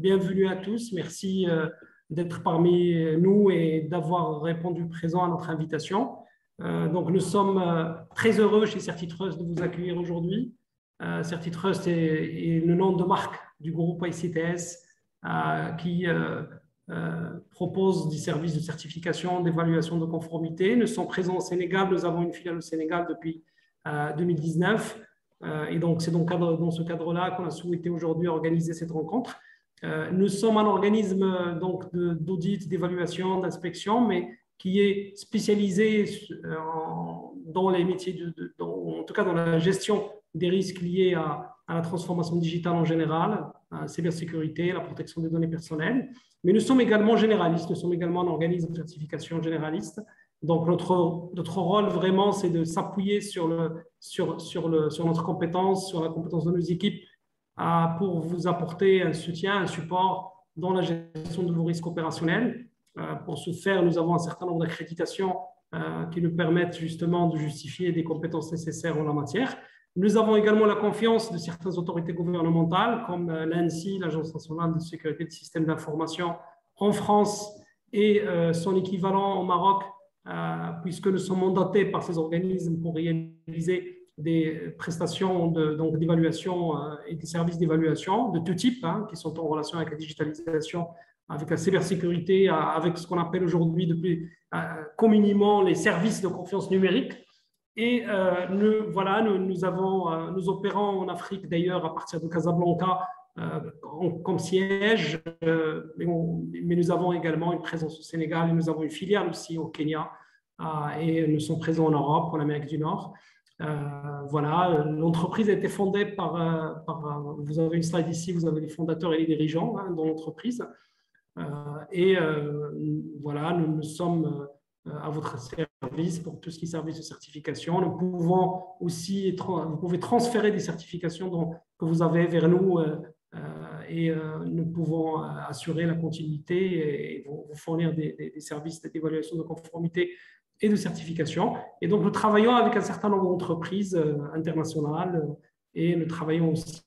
bienvenue à tous. Merci d'être parmi nous et d'avoir répondu présent à notre invitation. Donc, nous sommes très heureux chez Certitrust de vous accueillir aujourd'hui. Certitrust est le nom de marque du groupe ICTS qui propose des services de certification, d'évaluation de conformité. Nous sommes présents au Sénégal. Nous avons une filiale au Sénégal depuis 2019. Et donc, c'est dans ce cadre-là qu'on a souhaité aujourd'hui organiser cette rencontre. Nous sommes un organisme d'audit, d'évaluation, d'inspection, mais qui est spécialisé dans les métiers, en tout cas dans la gestion des risques liés à la transformation digitale en général, à la cybersécurité, la protection des données personnelles. Mais nous sommes également généralistes, nous sommes également un organisme de certification généraliste. Donc, notre rôle vraiment, c'est de s'appuyer sur notre compétence, sur la compétence de nos équipes pour vous apporter un soutien, un support dans la gestion de vos risques opérationnels. Pour ce faire, nous avons un certain nombre d'accréditations qui nous permettent justement de justifier des compétences nécessaires en la matière. Nous avons également la confiance de certaines autorités gouvernementales comme l'ANSSI, l'Agence nationale de sécurité des systèmes d'information en France et son équivalent au Maroc, puisque nous sommes mandatés par ces organismes pour réaliser des prestations d'évaluation et des services d'évaluation de tout type qui sont en relation avec la digitalisation, avec la cybersécurité, avec ce qu'on appelle aujourd'hui depuis communément les services de confiance numérique. Et nous opérons en Afrique d'ailleurs à partir de Casablanca comme siège, mais nous avons également une présence au Sénégal et nous avons une filiale aussi au Kenya et nous sommes présents en Europe, en Amérique du Nord. L'entreprise a été fondée par vous avez une slide ici, vous avez les fondateurs et les dirigeants dans l'entreprise. Nous sommes à votre service pour tout ce qui est service de certification. Nous pouvons aussi, vous pouvez transférer des certifications que vous avez vers nous et nous pouvons assurer la continuité et vous fournir des services d'évaluation de conformité et de certification. Et donc, nous travaillons avec un certain nombre d'entreprises internationales et nous travaillons aussi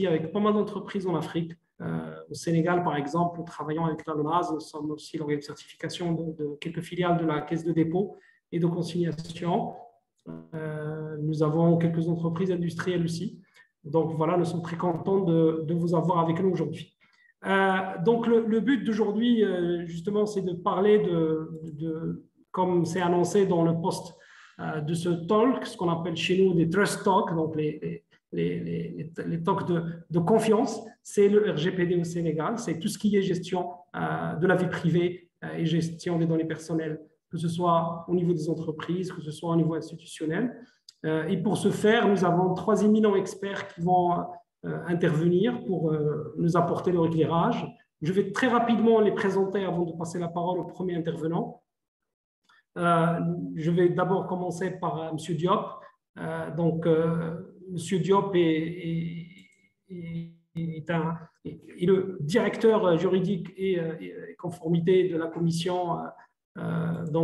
avec pas mal d'entreprises en Afrique. Au Sénégal, par exemple, nous travaillons avec la LONASE, nous sommes aussi l'organe de certification de quelques filiales de la Caisse de dépôt et de consignation. Nous avons quelques entreprises industrielles aussi. Donc voilà, nous sommes très contents de vous avoir avec nous aujourd'hui. Donc le but d'aujourd'hui, justement, c'est de parler comme c'est annoncé dans le post de ce talk, ce qu'on appelle chez nous des Trust Talks, donc les talks de confiance. C'est le RGPD au Sénégal, c'est tout ce qui est gestion de la vie privée et gestion des données personnelles, que ce soit au niveau des entreprises, que ce soit au niveau institutionnel. Et pour ce faire, nous avons 3 éminents experts qui vont intervenir pour nous apporter leur éclairage. Je vais très rapidement les présenter avant de passer la parole au premier intervenant. Je vais d'abord commencer par M. Diop. M. Diop est le directeur juridique et conformité de la commission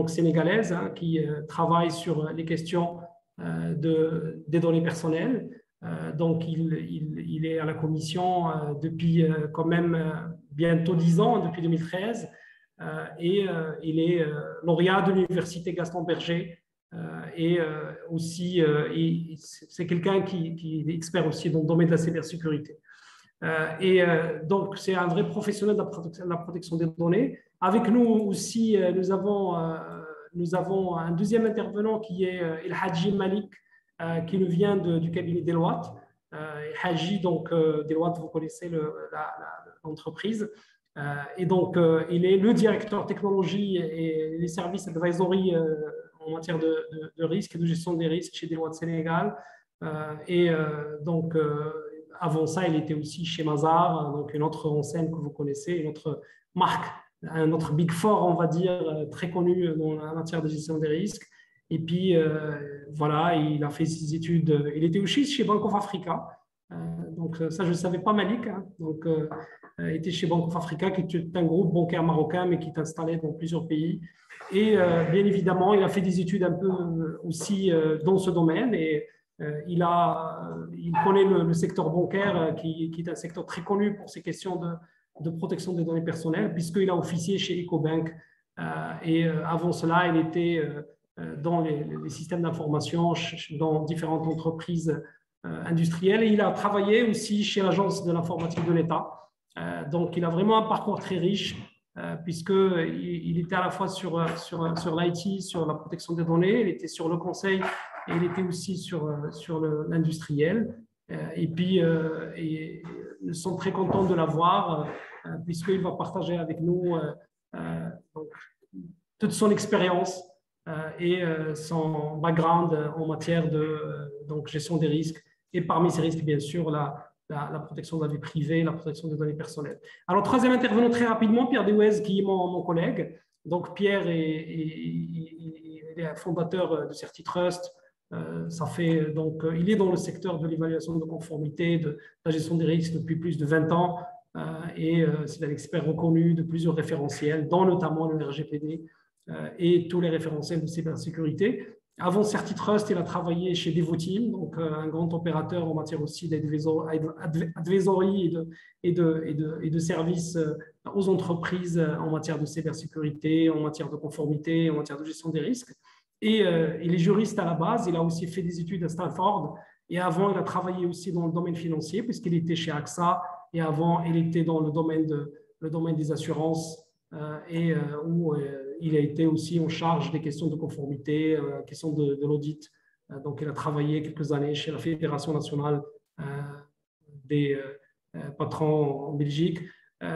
sénégalaise qui travaille sur les questions des données personnelles. Il est à la commission depuis quand même bientôt 10 ans, depuis 2013, et il est lauréat de l'université Gaston Berger. C'est quelqu'un qui est expert aussi dans le domaine de la cybersécurité. Donc, c'est un vrai professionnel de la protection des données. Avec nous aussi, nous avons un deuxième intervenant qui est El Hadji Malik, qui nous vient du cabinet Deloitte. Hadji, Deloitte, vous connaissez l'entreprise. Il est le directeur technologie et les services advisory en matière de risque et de gestion des risques chez Deloitte Sénégal. Avant ça, il était aussi chez Mazars, donc une autre enseigne que vous connaissez, une autre marque, un autre Big Four, on va dire, très connu dans la matière de gestion des risques. Et puis, il a fait ses études. Il était aussi chez Bank of Africa. Ça, je ne savais pas, Malik. Il était chez Bank of Africa, qui est un groupe bancaire marocain, mais qui est installé dans plusieurs pays. Et bien évidemment, il a fait des études un peu aussi dans ce domaine. Et il connaît le secteur bancaire, qui est un secteur très connu pour ces questions de protection des données personnelles, puisqu'il a officié chez Ecobank. Et avant cela, il était dans les systèmes d'information, dans différentes entreprises industrielles. Et il a travaillé aussi chez l'Agence de l'informatique de l'État. Donc, il a vraiment un parcours très riche, puisqu'il était à la fois sur l'IT, sur la protection des données, il était sur le conseil et il était aussi sur l'industriel. Et puis, nous sommes très contents de l'avoir, puisqu'il va partager avec nous donc, toute son expérience et son background en matière de donc, gestion des risques. Et parmi ces risques, bien sûr, la protection de la vie privée, la protection des données personnelles. Alors, troisième intervenant très rapidement, Pierre Dewez, qui est mon collègue. Donc, Pierre est fondateur de CertiTrust. Il est dans le secteur de l'évaluation de conformité, de la gestion des risques depuis plus de 20 ans. Et c'est un expert reconnu de plusieurs référentiels, dont notamment le RGPD et tous les référentiels de cybersécurité. Avant CertiTrust, il a travaillé chez Devoteam, donc un grand opérateur en matière aussi d'advisory et de services aux entreprises en matière de cybersécurité, en matière de conformité, en matière de gestion des risques. Et il est juriste à la base, il a aussi fait des études à Stanford. Et avant, il a travaillé aussi dans le domaine financier, puisqu'il était chez AXA. Et avant, il était dans le domaine des assurances où il a été aussi en charge des questions de conformité, questions de l'audit. Donc, il a travaillé quelques années chez la Fédération nationale des patrons en Belgique.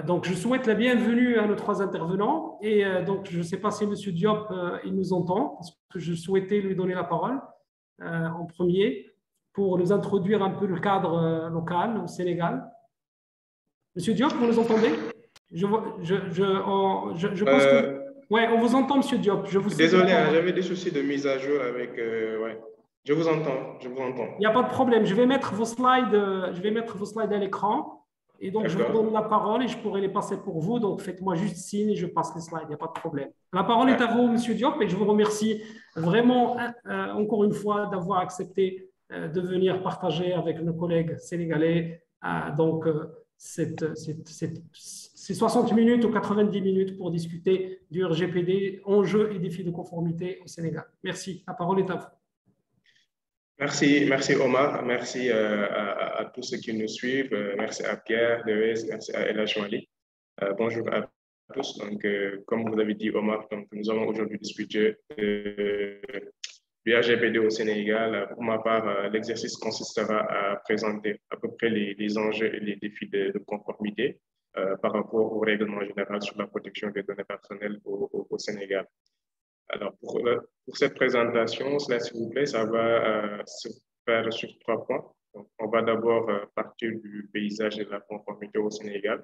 Donc, je souhaite la bienvenue à nos trois intervenants. Et donc, je ne sais pas si M. Diop, il nous entend, parce que je souhaitais lui donner la parole en premier pour nous introduire un peu le cadre local au Sénégal. Monsieur Diop, vous nous entendez? Je pense que... Oui, on vous entend, Monsieur Diop. Désolé, j'avais des soucis de mise à jour avec... ouais. Je vous entends, je vous entends. Il n'y a pas de problème. Je vais mettre vos slides à l'écran. Et donc, je vous donne la parole et je pourrai les passer pour vous. Donc, faites-moi juste signe et je passe les slides. Il n'y a pas de problème. La parole est à vous, Monsieur Diop, et je vous remercie vraiment, encore une fois, d'avoir accepté de venir partager avec nos collègues sénégalais. Donc, c'est 60 minutes ou 90 minutes pour discuter du RGPD, enjeux et défis de conformité au Sénégal. Merci. La parole est à vous. Merci Omar, merci à tous ceux qui nous suivent, merci à Pierre Dewez, merci à Ella Chouali. Bonjour à tous. Donc, comme vous avez dit Omar, donc, nous allons aujourd'hui discuter du RGPD au Sénégal. Pour ma part, l'exercice consistera à présenter à peu près les enjeux et les défis de conformité par rapport au règlement général sur la protection des données personnelles au Sénégal. Alors, pour cette présentation, s'il vous plaît, ça va se faire sur 3 points. Donc, on va d'abord partir du paysage de la conformité au Sénégal,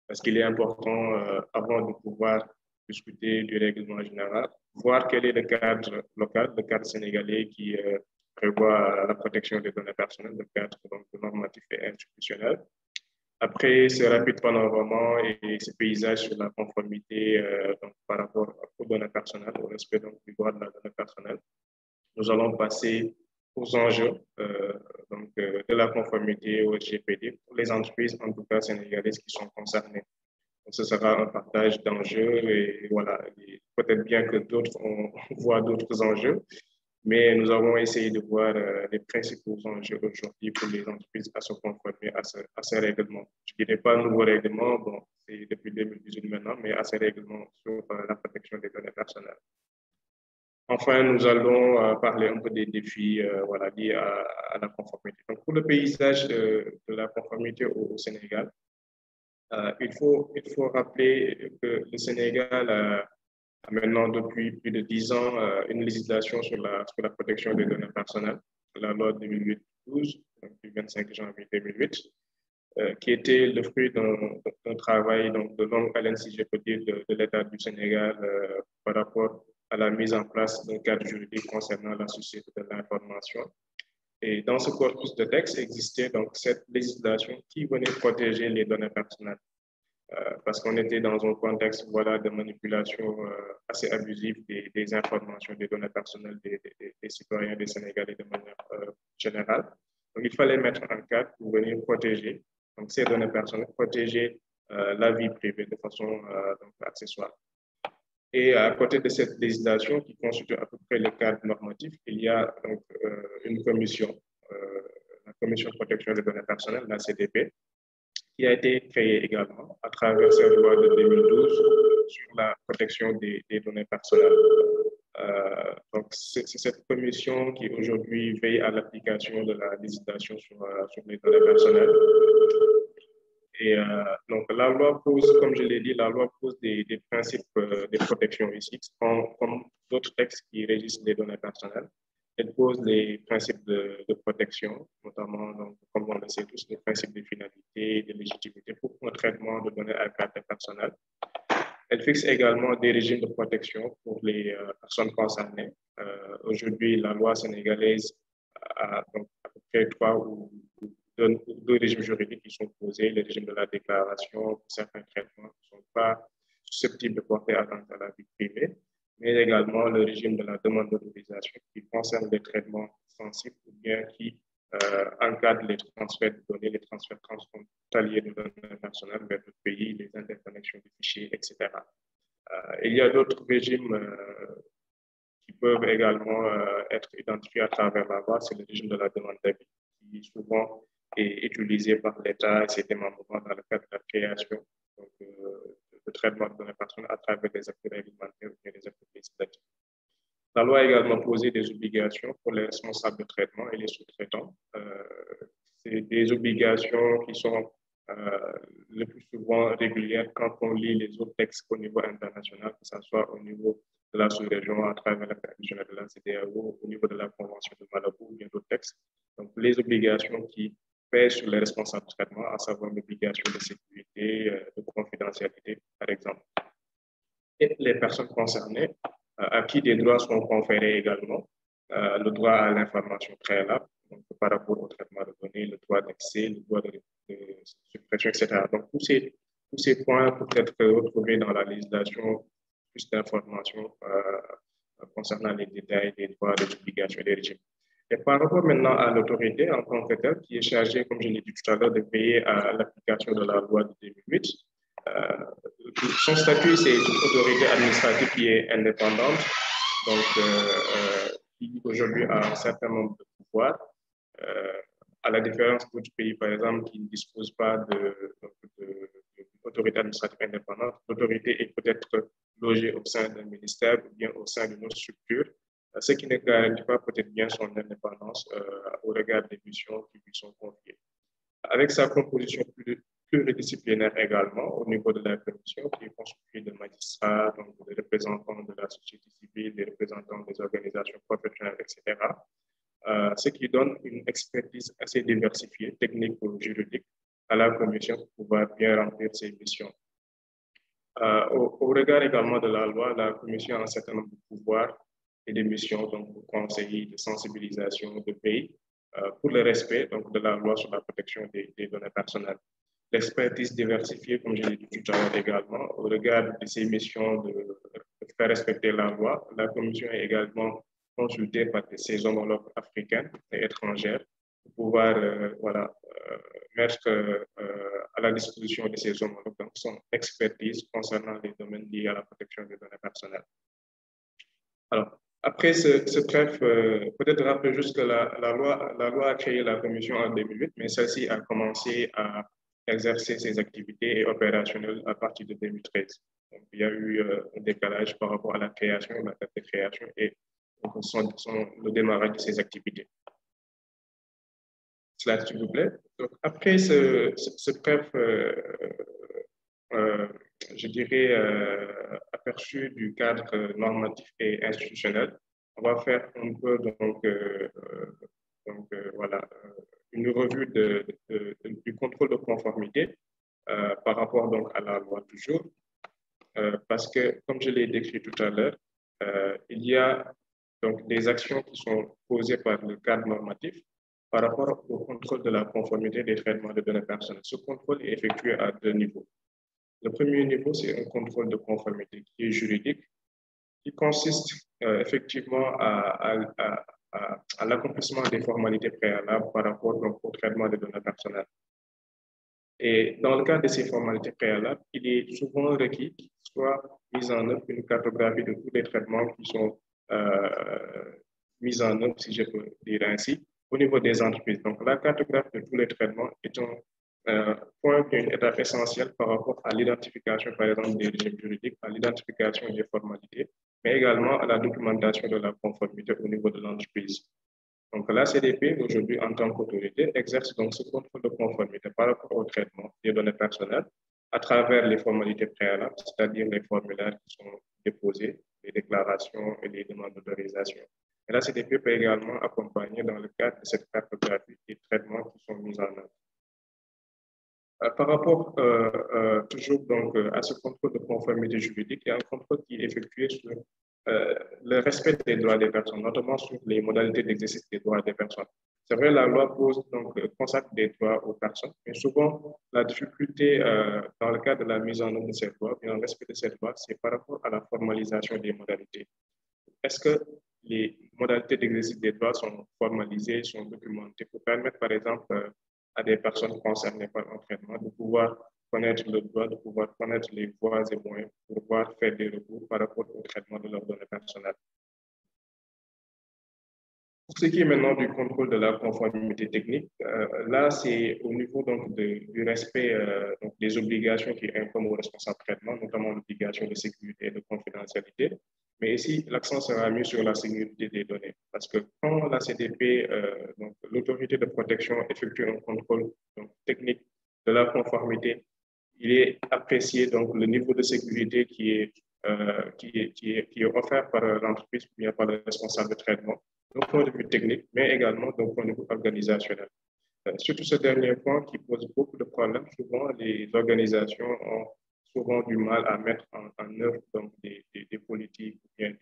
parce qu'il est important, avant de pouvoir discuter du règlement général, voir quel est le cadre local, le cadre sénégalais qui prévoit la protection des données personnelles, le cadre donc, normatif et institutionnel. Après ce rapide panorama et ce paysage sur la conformité donc, par rapport aux données personnelles, au respect donc, du droit de la donnée personnelle, nous allons passer aux enjeux de la conformité au RGPD pour les entreprises, en tout cas sénégalaises, qui sont concernées. Donc, ce sera un partage d'enjeux et voilà, peut-être bien que d'autres voient d'autres enjeux, mais nous avons essayé de voir les principaux enjeux aujourd'hui pour les entreprises à se conformer à ces règlements. Je ne dirais pas un nouveau règlement, bon, c'est depuis 2018 maintenant, mais à ces règlements sur la protection des données personnelles. Enfin, nous allons parler un peu des défis voilà, liés à la conformité. Donc, pour le paysage de la conformité au Sénégal, il faut rappeler que le Sénégal a maintenant depuis plus de 10 ans une législation sur la protection des données personnelles, la loi 2008-12, du 25 janvier 2008, qui était le fruit d'un travail donc, de longue haleine, si je peux dire, de l'État du Sénégal par rapport à la mise en place d'un cadre juridique concernant la société de l'information. Et dans ce corpus de texte existait donc cette législation qui venait protéger les données personnelles. Parce qu'on était dans un contexte voilà, de manipulation assez abusive des informations, des données personnelles des citoyens, des Sénégalais de manière générale. Donc, il fallait mettre un cadre pour venir protéger donc, ces données personnelles, protéger la vie privée de façon donc, accessoire. Et à côté de cette législation qui constitue à peu près le cadre normatif, il y a donc une commission, la Commission de protection des données personnelles, la CDP, qui a été créée également à travers cette loi de 2012 sur la protection des données personnelles. Donc, c'est cette commission qui aujourd'hui veille à l'application de la législation sur les données personnelles. Et donc, la loi pose, comme je l'ai dit, la loi pose des principes de protection ici, comme d'autres textes qui régissent les données personnelles. Elle pose les principes de protection, notamment, donc, comme on le sait tous, les principes de finalité et de légitimité pour un traitement de données à caractère personnel. Elle fixe également des régimes de protection pour les personnes concernées. Aujourd'hui, la loi sénégalaise a donc à peu près deux régimes juridiques qui sont posés, le régime de la déclaration pour certains traitements qui ne sont pas susceptibles de porter atteinte à la vie privée, mais également le régime de la demande d'autorisation qui concerne les traitements sensibles ou bien qui encadre les transferts de données, les transferts transfrontaliers de données personnelles vers d'autres pays, les interconnexions de fichiers, etc. Il y a d'autres régimes qui peuvent également être identifiés à travers la loi, c'est le régime de la demande d'avis, qui souvent est utilisé par l'État et ses démembrements dans le cadre de la création de traitement de données personnelles à travers des actes réglementaires ou bien des actes législatifs. La loi a également posé des obligations pour les responsables de traitement et les sous-traitants. C'est des obligations qui sont le plus souvent régulières quand on lit les autres textes au niveau international, que ce soit au niveau de la sous-région à travers la régionale de la CEDEAO, au niveau de la Convention de Malabo ou bien d'autres textes. Donc, les obligations qui pèsent sur les responsables de traitement, à savoir l'obligation de sécurité, de confidentialité, par exemple. Et les personnes concernées, à qui des droits sont conférés également, le droit à l'information préalable, donc par rapport au traitement de données, le droit d'accès, le droit de suppression, etc. Donc, tous ces points peuvent être retrouvés dans la législation, plus d'informations concernant les détails des droits, des obligations et des régimes. Et par rapport maintenant à l'autorité en tant que telle, qui est chargée, comme je l'ai dit tout à l'heure, de veiller à l'application de la loi de 2008, son statut, c'est une autorité administrative qui est indépendante, donc qui aujourd'hui a un certain nombre de pouvoirs, à la différence d'autres pays, par exemple, qui ne disposent pas d'autorité administrative indépendante. L'autorité est peut-être logée au sein d'un ministère ou bien au sein d'une autre structure, ce qui ne garantit pas peut-être bien son indépendance au regard des missions qui lui sont confiées. Avec sa composition pluridisciplinaire également au niveau de la commission qui est constituée de magistrats, donc des représentants de la société civile, des représentants des organisations professionnelles, etc. Ce qui donne une expertise assez diversifiée, technique ou juridique, à la commission pour pouvoir bien remplir ses missions. Au regard également de la loi, la commission a un certain nombre de pouvoirs et de missions, donc de conseiller, de sensibilisation, de veille, pour le respect donc, de la loi sur la protection des données personnelles. L'expertise diversifiée, comme je l'ai dit tout à l'heure également, au regard de ses missions de faire respecter la loi, la commission est également consultée par ses homologues africains et étrangers pour pouvoir mettre à la disposition de ces homologues donc, son expertise concernant les domaines liés à la protection des données personnelles. Alors, après ce bref, peut-être rappeler juste que la loi a créé la commission en 2008, mais celle-ci a commencé à exercer ses activités et opérationnelles à partir de 2013. Donc, il y a eu un décalage par rapport à la création, la date de création et le démarrage de ses activités. Slide, s'il vous plaît. Donc, après ce bref, je dirais, aperçu du cadre normatif et institutionnel, on va faire un peu voilà, une revue du contrôle de conformité par rapport donc à la loi toujours, parce que comme je l'ai décrit tout à l'heure, il y a donc des actions qui sont posées par le cadre normatif par rapport au contrôle de la conformité des traitements de données personnelles. Ce contrôle est effectué à deux niveaux. Le premier niveau, c'est un contrôle de conformité qui est juridique, qui consiste effectivement à l'accomplissement des formalités préalables par rapport donc, au traitement des données personnelles. Et dans le cas de ces formalités préalables, il est souvent requis qu'il soit mis en œuvre une cartographie de tous les traitements qui sont mis en œuvre, si je peux dire ainsi, au niveau des entreprises. Donc, la cartographie de tous les traitements est un point, une étape essentielle par rapport à l'identification, par exemple, des régimes juridiques, à l'identification des formalités, mais également à la documentation de la conformité au niveau de l'entreprise. Donc, la CDP, aujourd'hui, en tant qu'autorité, exerce donc ce contrôle de conformité par rapport au traitement des données personnelles à travers les formalités préalables, c'est-à-dire les formulaires qui sont déposés, les déclarations et les demandes d'autorisation. Et la CDP peut également accompagner dans le cadre de cette cartographie les traitements qui sont mis en œuvre. Par rapport toujours donc, à ce contrôle de conformité juridique, il y a un contrôle qui est effectué sur le respect des droits des personnes, notamment sur les modalités d'exercice des droits des personnes. C'est vrai, la loi pose donc consacre des droits aux personnes, mais souvent la difficulté dans le cadre de la mise en œuvre de cette loi, bien le respect de cette loi, c'est par rapport à la formalisation des modalités. Est-ce que les modalités d'exercice des droits sont formalisées, sont documentées pour permettre, par exemple, à des personnes concernées par l'entraînement de pouvoir connaître le droit, de pouvoir connaître les voies et moyens pour pouvoir faire des recours par rapport au traitement de leurs données personnelles. Pour ce qui est maintenant du contrôle de la conformité technique, là, c'est au niveau donc, du respect donc, des obligations qui incombent aux responsables de traitement, notamment l'obligation de sécurité et de confidentialité. Mais ici, l'accent sera mis sur la sécurité des données. Parce que quand la CDP, donc l'autorité de protection, effectue un contrôle donc, technique de la conformité, il est apprécié donc, le niveau de sécurité qui est offert par l'entreprise ou bien par le responsable de traitement, d'un point de vue technique, mais également d'un point de vue organisationnel. Surtout ce dernier point qui pose beaucoup de problèmes. Souvent, les organisations ont souvent du mal à mettre en œuvre donc, des politiques ou bien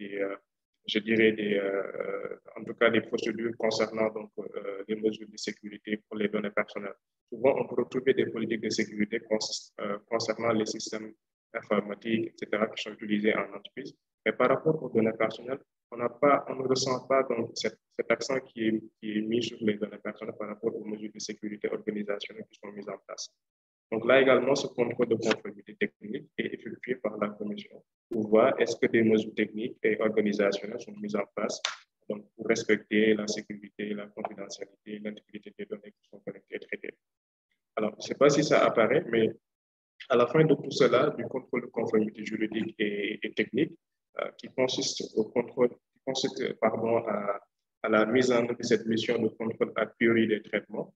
je dirais en tout cas des procédures concernant donc, les mesures de sécurité pour les données personnelles. Souvent, on peut retrouver des politiques de sécurité concernant les systèmes informatiques, etc., qui sont utilisés en entreprise. Mais par rapport aux données personnelles, on ne ressent pas donc, cet accent qui est mis sur les données personnelles par rapport aux mesures de sécurité organisationnelles qui sont mises en place. Donc là également, ce contrôle de conformité technique est effectué par la commission pour voir est-ce que des mesures techniques et organisationnelles sont mises en place donc, pour respecter la sécurité, la confidentialité, l'intégrité des données qui sont collectées et traitées. Alors, je ne sais pas si ça apparaît, mais à la fin de tout cela, du contrôle de conformité juridique et technique, qui consiste au contrôle, qui consiste, pardon, à la mise en œuvre de cette mission de contrôle a priori des traitements.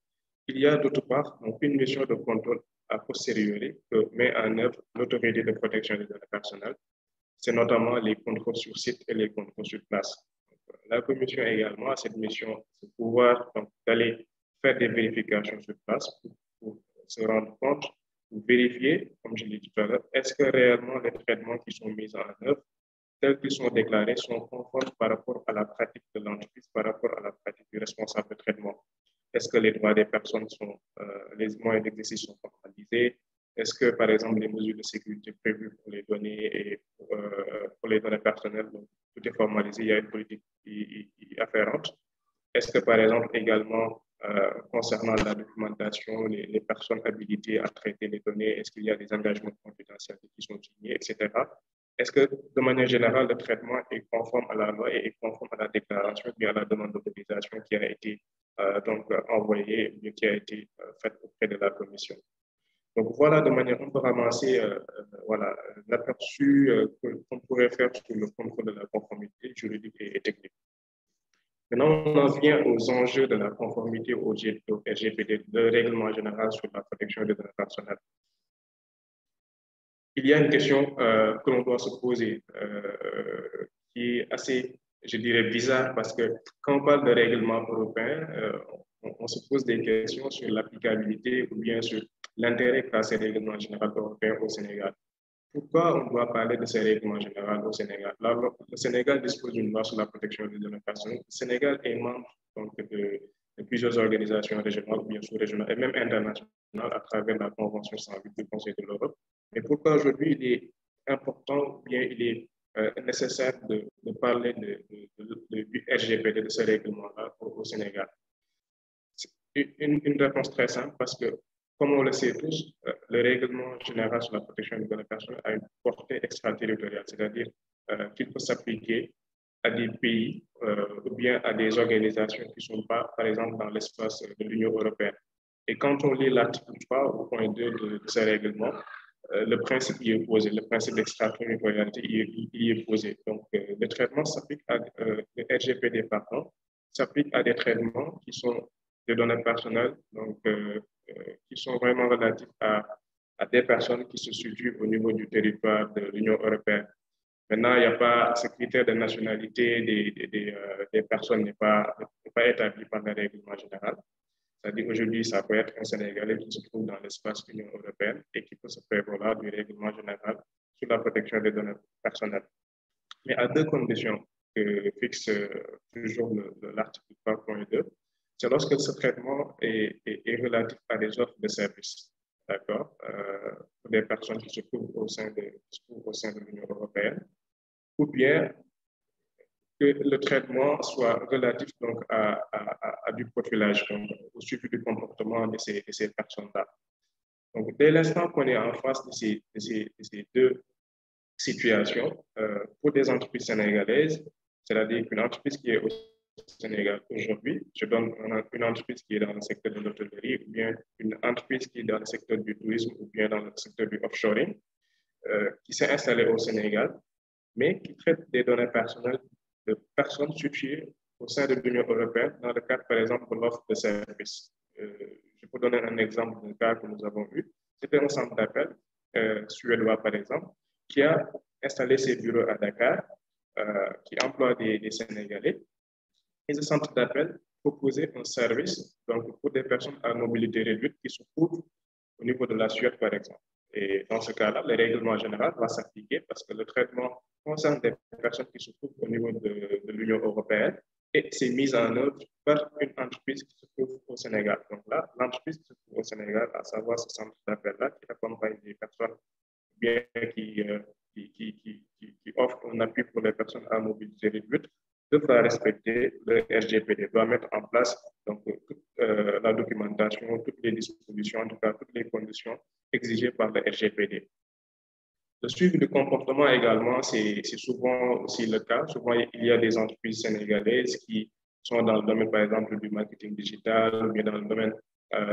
Il y a d'autre part donc, une mission de contrôle a posteriori que met en œuvre l'autorité de protection des données personnelles. C'est notamment les contrôles sur site et les contrôles sur place. Donc, la commission également a cette mission de pouvoir d'aller faire des vérifications sur place pour se rendre compte, pour vérifier, comme je l'ai dit tout à l'heure, est-ce que réellement les traitements qui sont mis en œuvre, tels qu'ils sont déclarés, sont conformes par rapport à la pratique de l'entreprise, par rapport à la pratique du responsable de traitement. Est-ce que les droits des personnes sont, les moyens d'exercice sont formalisés? Est-ce que, par exemple, les mesures de sécurité prévues pour les données et pour les données personnelles, donc, tout est formalisé, il y a une politique afférente? Est-ce que, par exemple, également, concernant la documentation, les personnes habilitées à traiter les données, est-ce qu'il y a des engagements de confidentialité qui sont signés, etc. Est-ce que, de manière générale, le traitement est conforme à la loi et est conforme à la déclaration ou à la demande d'autorisation qui a été donc envoyée ou qui a été faite auprès de la commission? Donc voilà, de manière un peu ramassée, voilà, l'aperçu qu'on pourrait faire sur le contrôle de la conformité juridique et technique. Maintenant, on en vient aux enjeux de la conformité au RGPD, le règlement général sur la protection des données personnelles. Il y a une question que l'on doit se poser qui est assez, je dirais, bizarre parce que quand on parle de règlement européen, on se pose des questions sur l'applicabilité ou bien sur l'intérêt qu'a ces règlements généraux européens au Sénégal. Pourquoi on doit parler de ces règlements généraux au Sénégal? Le Sénégal dispose d'une loi sur la protection des données personnelles. Le Sénégal est membre donc, de plusieurs organisations régionales, bien sûr régionales et même internationales à travers la Convention 108 du Conseil de l'Europe. Mais pourquoi aujourd'hui il est important ou bien il est nécessaire de parler du RGPD, de ce règlement-là au Sénégal? Une réponse très simple parce que comme on le sait tous, le règlement général sur la protection des données personnelles a une portée extraterritoriale, c'est-à-dire qu'il peut s'appliquer à des pays ou bien à des organisations qui ne sont pas, par exemple, dans l'espace de l'Union européenne. Et quand on lit l'article 3 au point 2 de ce règlement, le principe y est posé, le principe d'extraterritorialité y est posé. Donc, le traitement s'applique à, le RGPD, pardon, s'applique à des traitements qui sont des données personnelles, donc, qui sont vraiment relatifs à des personnes qui se situent au niveau du territoire de l'Union européenne. Maintenant, il n'y a pas ce critère de nationalité des personnes n'est pas établi par le règlement général. C'est-à-dire aujourd'hui, ça peut être un Sénégalais qui se trouve dans l'espace Union européenne et qui peut se prévaloir du règlement général sur la protection des données personnelles. Mais à deux conditions que fixe toujours l'article 3.2, c'est lorsque ce traitement est relatif à des offres de services, d'accord, pour des personnes qui se trouvent au sein de l'Union européenne, ou bien que le traitement soit relatif donc, à du profilage, donc, au suivi du comportement de ces personnes-là. Donc, dès l'instant qu'on est en face de ces deux situations, pour des entreprises sénégalaises, c'est-à-dire qu'une entreprise qui est au Sénégal aujourd'hui, je donne une entreprise qui est dans le secteur de l'hôtellerie, ou bien une entreprise qui est dans le secteur du tourisme, ou bien dans le secteur du offshoring, qui s'est installée au Sénégal, mais qui traite des données personnelles de personnes situées au sein de l'Union européenne dans le cadre, par exemple, de l'offre de services. Je peux donner un exemple d'un cas que nous avons eu. C'était un centre d'appel suédois, par exemple, qui a installé ses bureaux à Dakar, qui emploie des Sénégalais. Et ce centre d'appel proposait un service donc, pour des personnes à mobilité réduite qui se trouvent au niveau de la Suède, par exemple. Et dans ce cas-là, le règlement général va s'appliquer parce que le traitement concerne des personnes qui se trouvent au niveau de l'Union européenne et c'est mis en œuvre par une entreprise qui se trouve au Sénégal. Donc là, l'entreprise qui se trouve au Sénégal, à savoir ce centre d'appel-là, qui accompagne des personnes bien qui offre un appui pour les personnes à mobilité réduite, devra respecter le RGPD, doit mettre en place donc, toute la documentation, toutes les dispositions, en tout cas toutes les conditions exigées par le RGPD. Le suivi du comportement également, c'est souvent aussi le cas. Souvent, il y a des entreprises sénégalaises qui sont dans le domaine, par exemple, du marketing digital, ou bien dans le domaine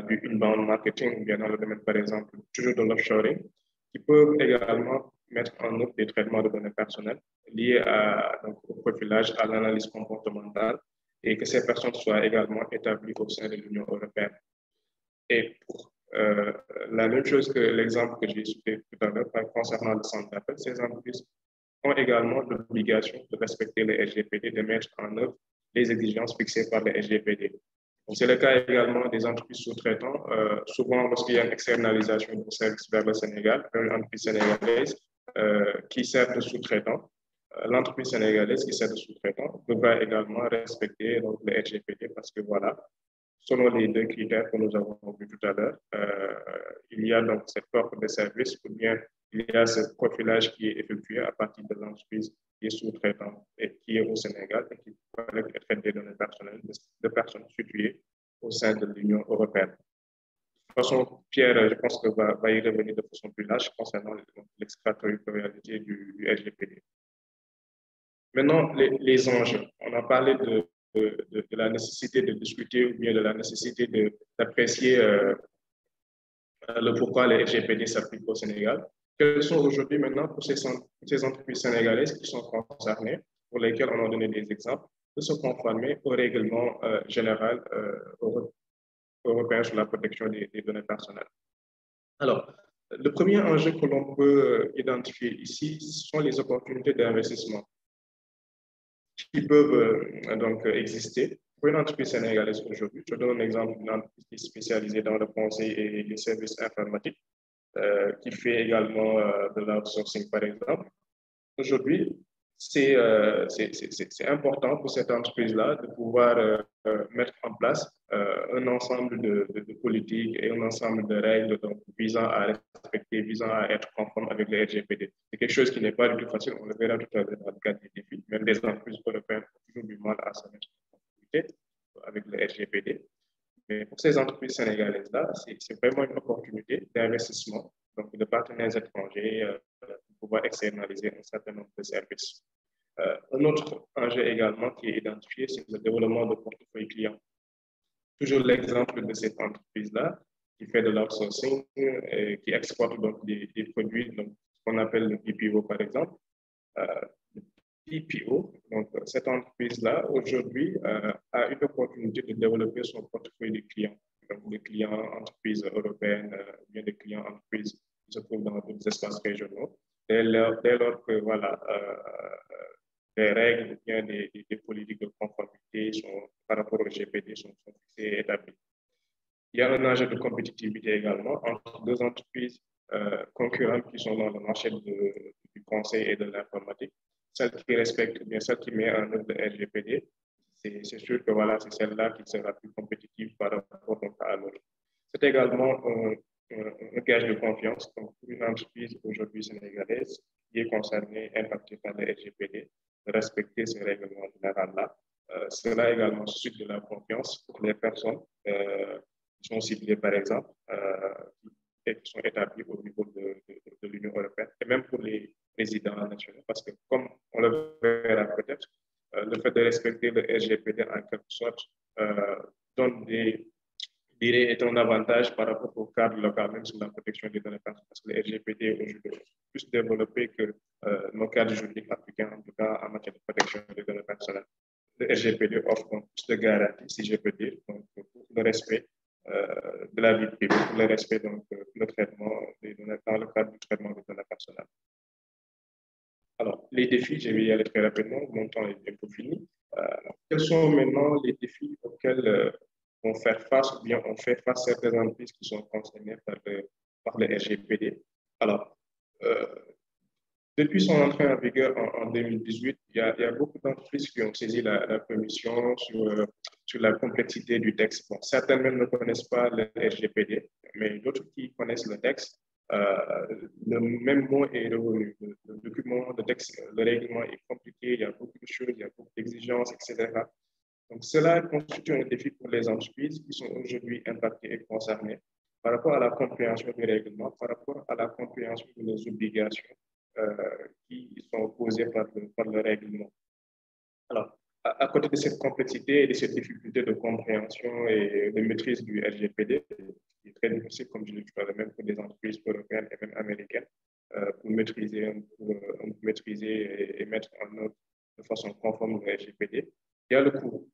du inbound marketing, ou bien dans le domaine, par exemple, toujours de l'offshoring, qui peuvent également mettre en œuvre des traitements de données personnelles liés donc, au profilage, à l'analyse comportementale, et que ces personnes soient également établies au sein de l'Union européenne. Et pour la même chose que l'exemple que j'ai cité tout à l'heure concernant le centre d'appel, ces entreprises ont également l'obligation de respecter le RGPD, de mettre en œuvre les exigences fixées par le RGPD. C'est le cas également des entreprises sous-traitants. Souvent, lorsqu'il y a une externalisation de services vers le Sénégal, une entreprise sénégalaise qui sert de sous-traitant, l'entreprise sénégalaise qui sert de sous-traitant devra également respecter donc, le RGPD parce que voilà, selon les deux critères que nous avons vus tout à l'heure, il y a donc cette offre de service ou bien il y a ce profilage qui est effectué à partir de l'entreprise qui est sous-traitant et qui est au Sénégal et qui traite des données personnelles de personnes situées au sein de l'Union européenne. De toute façon, Pierre, je pense que va y revenir de façon plus large concernant l'extraterritorialité du RGPD. Maintenant, les enjeux. On a parlé de la nécessité de discuter ou bien de la nécessité d'apprécier le pourquoi les RGPD s'appliquent au Sénégal. Quels sont aujourd'hui maintenant pour ces entreprises sénégalaises qui sont concernées, pour lesquelles on a donné des exemples, de se conformer au règlement général européen sur la protection des données personnelles. Alors, le premier enjeu que l'on peut identifier ici sont les opportunités d'investissement qui peuvent donc exister pour une entreprise sénégalaise aujourd'hui. Je donne un exemple d'une entreprise qui est spécialisée dans le conseil et les services informatiques, qui fait également de l'outsourcing, par exemple. Aujourd'hui, c'est important pour cette entreprise-là de pouvoir mettre en place un ensemble de politiques et un ensemble de règles donc, visant à respecter, visant à être conforme avec le RGPD. C'est quelque chose qui n'est pas du tout facile, on le verra tout à l'heure dans le cadre des défis. Même des entreprises européennes ont toujours du mal à se mettre en conformité avec le RGPD. Mais pour pour ces entreprises sénégalaises-là, c'est vraiment une opportunité d'investissement, donc de partenaires étrangers pour pouvoir externaliser un certain nombre de services. Un autre enjeu également qui est identifié, c'est le développement de portefeuille clients. Toujours l'exemple de cette entreprise-là qui fait de l'outsourcing, qui exporte donc des produits, donc, qu'on appelle le BPO par exemple. Le BPO, donc cette entreprise-là, aujourd'hui, a une opportunité de développer son portefeuille de clients. Donc des clients entreprises européennes, bien des clients entreprises qui se trouvent dans d'autres espaces régionaux. Dès lors que voilà, les règles, bien des politiques de conformité par rapport au GPD sont fixées et établies. Il y a un enjeu de compétitivité également entre deux entreprises concurrentes qui sont dans le marché du conseil et de l'informatique. Celle qui respecte, bien celle qui met en œuvre le RGPD, c'est sûr que voilà, c'est celle-là qui sera plus compétitive par rapport à l'autre. C'est également un gage de confiance pour une entreprise aujourd'hui sénégalaise qui est concernée, impactée par le RGPD, de respecter ces règlements généraux-là. Cela également suscite de la confiance pour les personnes qui sont ciblées, par exemple, et qui sont établies au niveau de l'Union européenne, et même pour les résidents nationaux, parce que comme on le verra peut-être, le fait de respecter le RGPD en quelque sorte donne est un avantage par rapport au cadre local, même sur la protection des données personnelles, parce que le RGPD est aujourd'hui plus développé que nos cadres juridiques africains, en tout cas en matière de protection des données personnelles. Le RGPD offre donc plus de garanties, si je peux dire, donc, pour le respect de la vie privée, pour le respect donc, le traitement des données dans le cadre du traitement des données personnelles. Alors, les défis, je vais y aller très rapidement, mon temps est un peu fini. Quels sont maintenant les défis auxquels vont faire face ou bien on fait face certaines entreprises qui sont concernées par le RGPD? Alors, depuis son entrée en vigueur en 2018, il y a beaucoup d'entreprises qui ont saisi la commission sur la complexité du texte. Bon, certaines même ne connaissent pas le RGPD, mais d'autres qui connaissent le texte, le même mot est revenu. Le document, le texte, le règlement est compliqué, il y a beaucoup de choses, il y a beaucoup d'exigences, etc. Donc, cela constitue un défi pour les entreprises qui sont aujourd'hui impactées et concernées par rapport à la compréhension du règlement, par rapport à la compréhension de nos obligations qui sont posées par le règlement. Alors, à côté de cette complexité et de cette difficulté de compréhension et de maîtrise du RGPD, qui est très difficile, comme je l'ai dit tout à l'heure, même pour des entreprises européennes et même américaines, pour maîtriser et mettre en œuvre de façon conforme le RGPD, il y a le coût.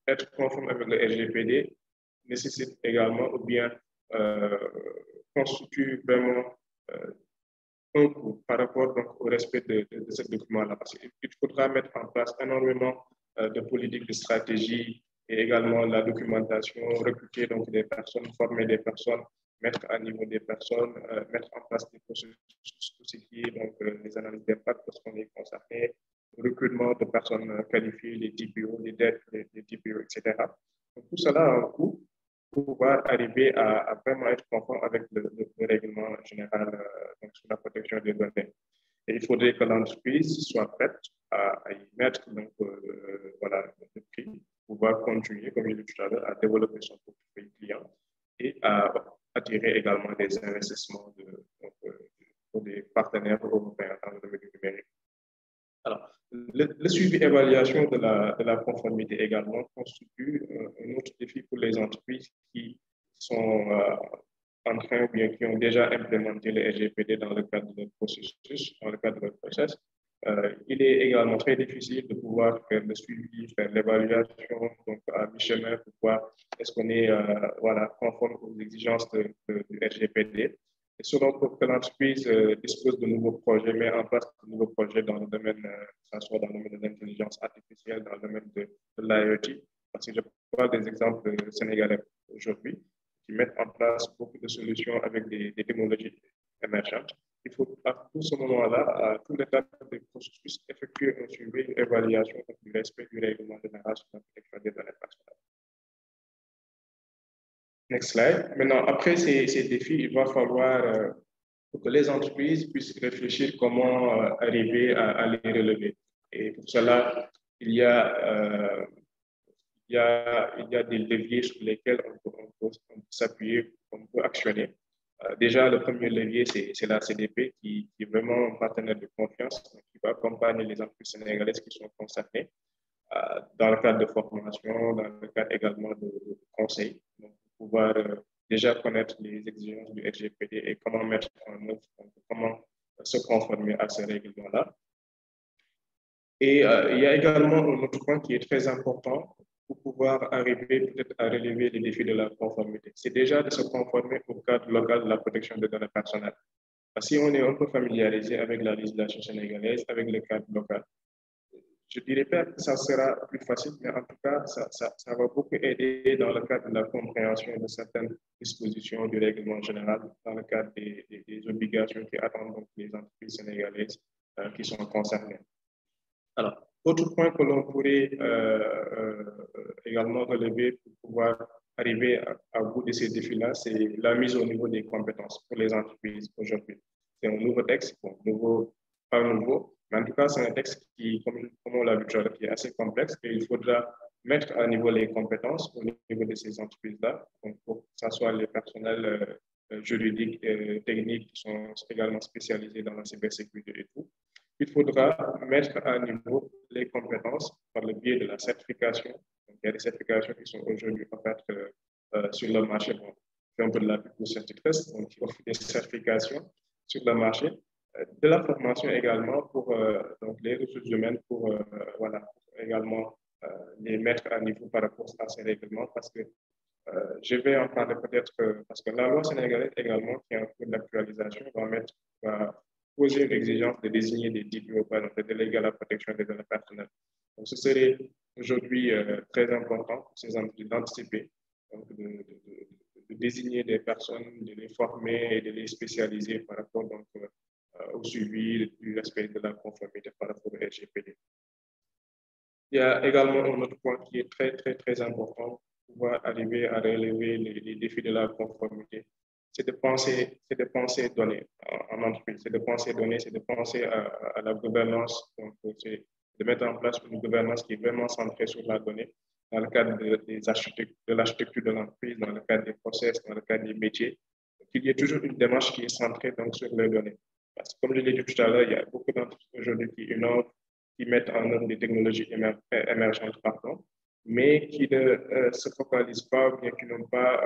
Être conforme avec le RGPD nécessite également ou bien constitue vraiment un coût par rapport donc, au respect de ce document-là. Parce qu'il faudra mettre en place énormément de politiques, de stratégies et également la documentation, recruter donc, des personnes, former des personnes, mettre à niveau des personnes, mettre en place des processus, tout ce qui est donc, les analyses d'impact parce qu'on est concerné, le recrutement de personnes qualifiées, les DPO, les dettes, les DPO, etc. Donc, tout cela a un coût pour pouvoir arriver à vraiment être conforme avec le règlement général donc sur la protection des données. Et il faudrait que l'entreprise soit prête à y mettre donc, voilà, le prix pour pouvoir continuer, comme je l'ai dit tout à l'heure, à développer son portefeuille client et à attirer également des investissements pour des partenaires européens dans le domaine du numérique. Alors, le suivi et évaluation de la conformité également constitue un autre défi pour les entreprises qui sont en train ou bien qui ont déjà implémenté le RGPD dans le cadre de leur processus, dans le cadre de leur process. Il est également très difficile de pouvoir faire le suivi, faire l'évaluation, donc à mi-chemin pour voir est-ce qu'on est voilà, conforme aux exigences du RGPD. Et selon que l'entreprise dispose de nouveaux projets, met en place de nouveaux projets dans le domaine, que ce soit dans le domaine de l'intelligence artificielle, dans le domaine de l'IoT, parce que je vois des exemples sénégalais aujourd'hui qui mettent en place beaucoup de solutions avec des technologies émergentes. Il faut à tout ce moment-là, à tout l'état des processus, effectuer un suivi, une évaluation du respect du règlement général sur la protection des données personnelles. Next slide. Maintenant, après ces défis, il va falloir que les entreprises puissent réfléchir comment arriver à les relever. Et pour cela, il y a il y a des leviers sur lesquels on peut s'appuyer, on peut actionner. Déjà, le premier levier, c'est la CDP qui est vraiment un partenaire de confiance, qui va accompagner les entreprises sénégalaises qui sont concernées dans le cadre de formation, dans le cadre également de conseil, donc, pour pouvoir déjà connaître les exigences du RGPD et comment mettre en œuvre, comment se conformer à ces règlements-là. Et il y a également un autre point qui est très important pour pouvoir arriver peut-être à relever les défis de la conformité. C'est déjà de se conformer au cadre local de la protection des données personnelles. Parce que si on est un peu familiarisé avec la législation sénégalaise, avec le cadre local, je ne dirais pas que ça sera plus facile, mais en tout cas, ça va beaucoup aider dans le cadre de la compréhension de certaines dispositions du règlement général, dans le cadre des obligations qui attendent donc les entreprises sénégalaises qui sont concernées. Alors, autre point que l'on pourrait également relever pour pouvoir arriver à bout de ces défis-là, c'est la mise au niveau des compétences pour les entreprises aujourd'hui. C'est un nouveau texte, bon, pas nouveau, mais en tout cas, c'est un texte qui, comme on l'a vu, qui est assez complexe et il faudra mettre à niveau les compétences au niveau de ces entreprises-là, pour que ce soit les personnels juridiques et techniques qui sont également spécialisés dans la cybersécurité et tout. Il faudra mettre à niveau les compétences par le biais de la certification. Donc, il y a des certifications qui sont aujourd'hui offertes sur le marché. Bon, c'est un peu de la pub pour Certitrust, donc qui offre des certifications sur le marché. De la formation également pour donc les ressources humaines pour, voilà, pour également les mettre à niveau par rapport à ces règlements parce que je vais en parler peut-être parce que la loi sénégalaise également, qui est en cours d'actualisation, va poser une exigence de désigner des DPO, des délégués à la protection des données personnelles. Donc, ce serait aujourd'hui très important pour ces entreprises d'anticiper, de désigner des personnes, de les former et de les spécialiser par rapport donc, au suivi du respect de la conformité par rapport au RGPD. Il y a également un autre point qui est très important pour pouvoir arriver à relever les défis de la conformité. C'est de penser données en entreprise, c'est de penser données, c'est de penser à la gouvernance, donc c'est de mettre en place une gouvernance qui est vraiment centrée sur la donnée dans le cadre de l'architecture de l'entreprise, dans le cadre des process, dans le cadre des métiers, qu'il y ait toujours une démarche qui est centrée donc, sur les données. Parce que comme je l'ai dit tout à l'heure, il y a beaucoup d'entreprises aujourd'hui qui innovent, qui mettent en œuvre des technologies émergentes, mais qui ne se focalisent pas, ou bien qui n'ont pas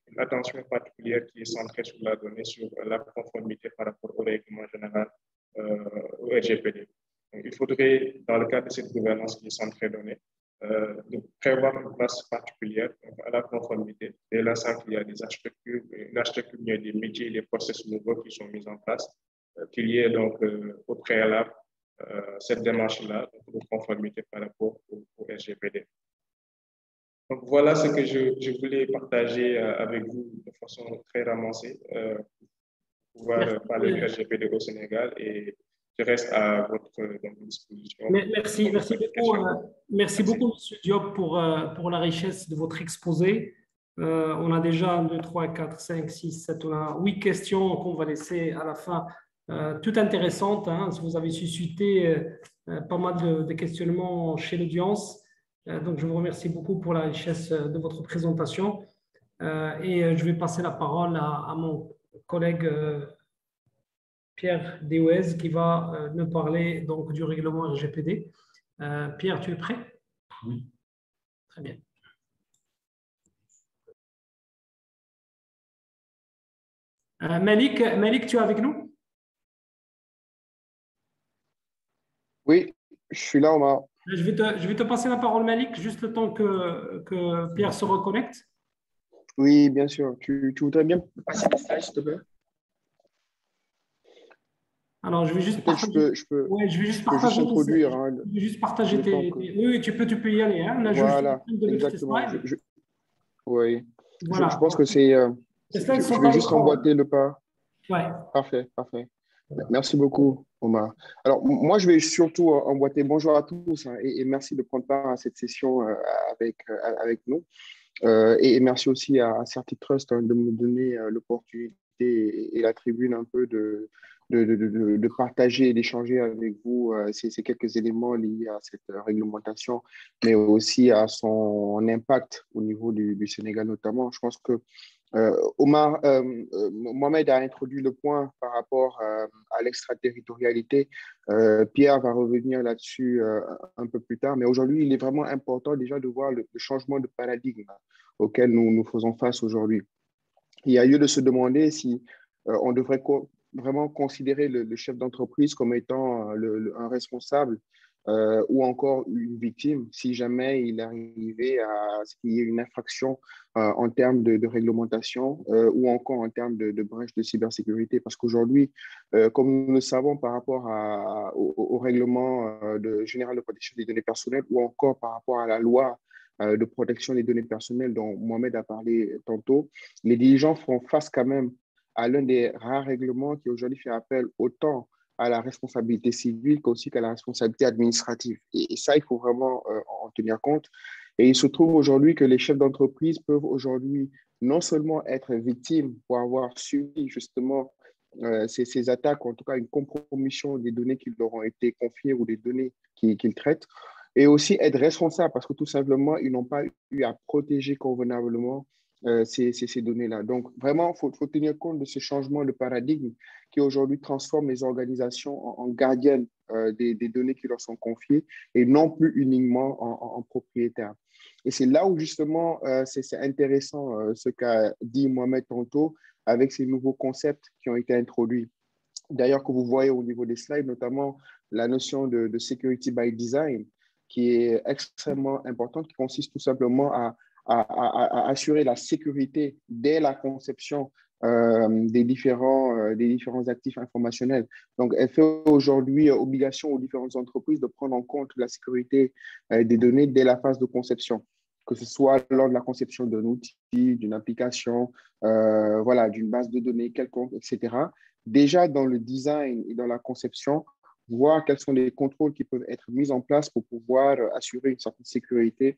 une attention particulière qui est centrée sur la donnée, sur la conformité par rapport au règlement général, au RGPD. Donc, il faudrait, dans le cadre de cette gouvernance qui est centrée donnée, de prévoir une place particulière à la conformité. Dès l'instant qu'il y a des architectures, une architecture, des métiers, des processus nouveaux qui sont mis en place, qu'il y ait donc au préalable cette démarche-là de conformité par rapport au RGPD. Donc voilà ce que je voulais partager avec vous de façon très ramassée pour pouvoir parler du RGPD au Sénégal et je reste à votre disposition. Merci beaucoup, M. Diop, pour la richesse de votre exposé. On a déjà 1, 2, 3, 4, 5, 6, 7, on a 8 questions qu'on va laisser à la fin. Toutes intéressantes. Hein, vous avez suscité pas mal de questionnements chez l'audience. Donc, je vous remercie beaucoup pour la richesse de votre présentation. Et je vais passer la parole à mon collègue Pierre Deouez qui va nous parler donc, du règlement RGPD. Pierre, tu es prêt? Oui. Très bien. Malik, tu es avec nous? Oui, je suis là, Omar. Je vais te passer la parole, Malik, juste le temps que Pierre se reconnecte. Oui, bien sûr. Tu voudrais bien passer le slide, s'il te plaît? Alors, je vais juste partager. Je peux juste introduire. Je vais juste partager tes. Oui, tu peux y aller. Hein. Là, voilà, exactement. Oui. Voilà. Je pense que c'est. Je vais juste emboîter le pas. Ouais. Parfait. Merci beaucoup, Omar. Alors, moi, je vais surtout emboîter. Bonjour à tous hein, et merci de prendre part à cette session avec nous. Et merci aussi à Certitrust de me donner l'opportunité l'opportunité et la tribune un peu de partager et d'échanger avec vous ces quelques éléments liés à cette réglementation, mais aussi à son impact au niveau du Sénégal notamment. Je pense que Omar, Mohamed a introduit le point par rapport à l'extraterritorialité. Pierre va revenir là-dessus un peu plus tard, mais aujourd'hui, il est vraiment important déjà de voir le changement de paradigme auquel nous faisons face aujourd'hui. Il y a lieu de se demander si on devrait vraiment considérer le chef d'entreprise comme étant un responsable ou encore une victime si jamais il arrivait à ce qu'il y ait une infraction en termes de réglementation ou encore en termes de brèche de cybersécurité. Parce qu'aujourd'hui, comme nous le savons par rapport au règlement général de protection des données personnelles ou encore par rapport à la loi de protection des données personnelles dont Mohamed a parlé tantôt, les dirigeants font face quand même à l'un des rares règlements qui aujourd'hui fait appel autant à la responsabilité civile qu'aussi qu'à la responsabilité administrative. Et ça, il faut vraiment en tenir compte. Et il se trouve aujourd'hui que les chefs d'entreprise peuvent aujourd'hui non seulement être victimes pour avoir subi justement ces attaques, ou en tout cas une compromission des données qui leur ont été confiées ou des données qu'ils traitent, et aussi être responsables parce que tout simplement, ils n'ont pas eu à protéger convenablement ces données-là. Donc, vraiment, il faut tenir compte de ce changement de paradigme qui aujourd'hui transforme les organisations en gardiennes des données qui leur sont confiées et non plus uniquement en propriétaires. Et c'est là où justement, c'est intéressant ce qu'a dit Mohamed tantôt avec ces nouveaux concepts qui ont été introduits. D'ailleurs, que vous voyez au niveau des slides, notamment la notion de security by design, qui est extrêmement importante, qui consiste tout simplement à assurer la sécurité dès la conception des différents actifs informationnels. Donc, elle fait aujourd'hui obligation aux différentes entreprises de prendre en compte la sécurité des données dès la phase de conception, que ce soit lors de la conception d'un outil, d'une application, voilà, d'une base de données quelconque, etc. Déjà dans le design et dans la conception, voir quels sont les contrôles qui peuvent être mis en place pour pouvoir assurer une certaine sécurité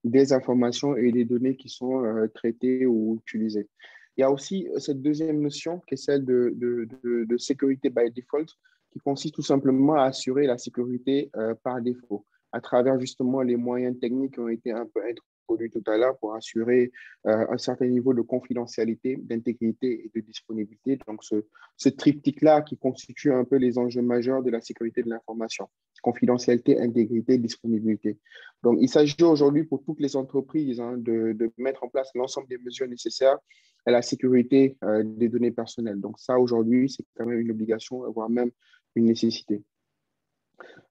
des informations et des données qui sont traitées ou utilisées. Il y a aussi cette deuxième notion qui est celle de sécurité by default, qui consiste tout simplement à assurer la sécurité par défaut, à travers justement les moyens techniques qui ont été un peu introduits tout à l'heure pour assurer un certain niveau de confidentialité, d'intégrité et de disponibilité. Donc, ce triptyque-là qui constitue un peu les enjeux majeurs de la sécurité de l'information. Confidentialité, intégrité, disponibilité. Donc, il s'agit aujourd'hui pour toutes les entreprises de mettre en place l'ensemble des mesures nécessaires à la sécurité des données personnelles. Donc, ça, aujourd'hui, c'est quand même une obligation, voire même une nécessité.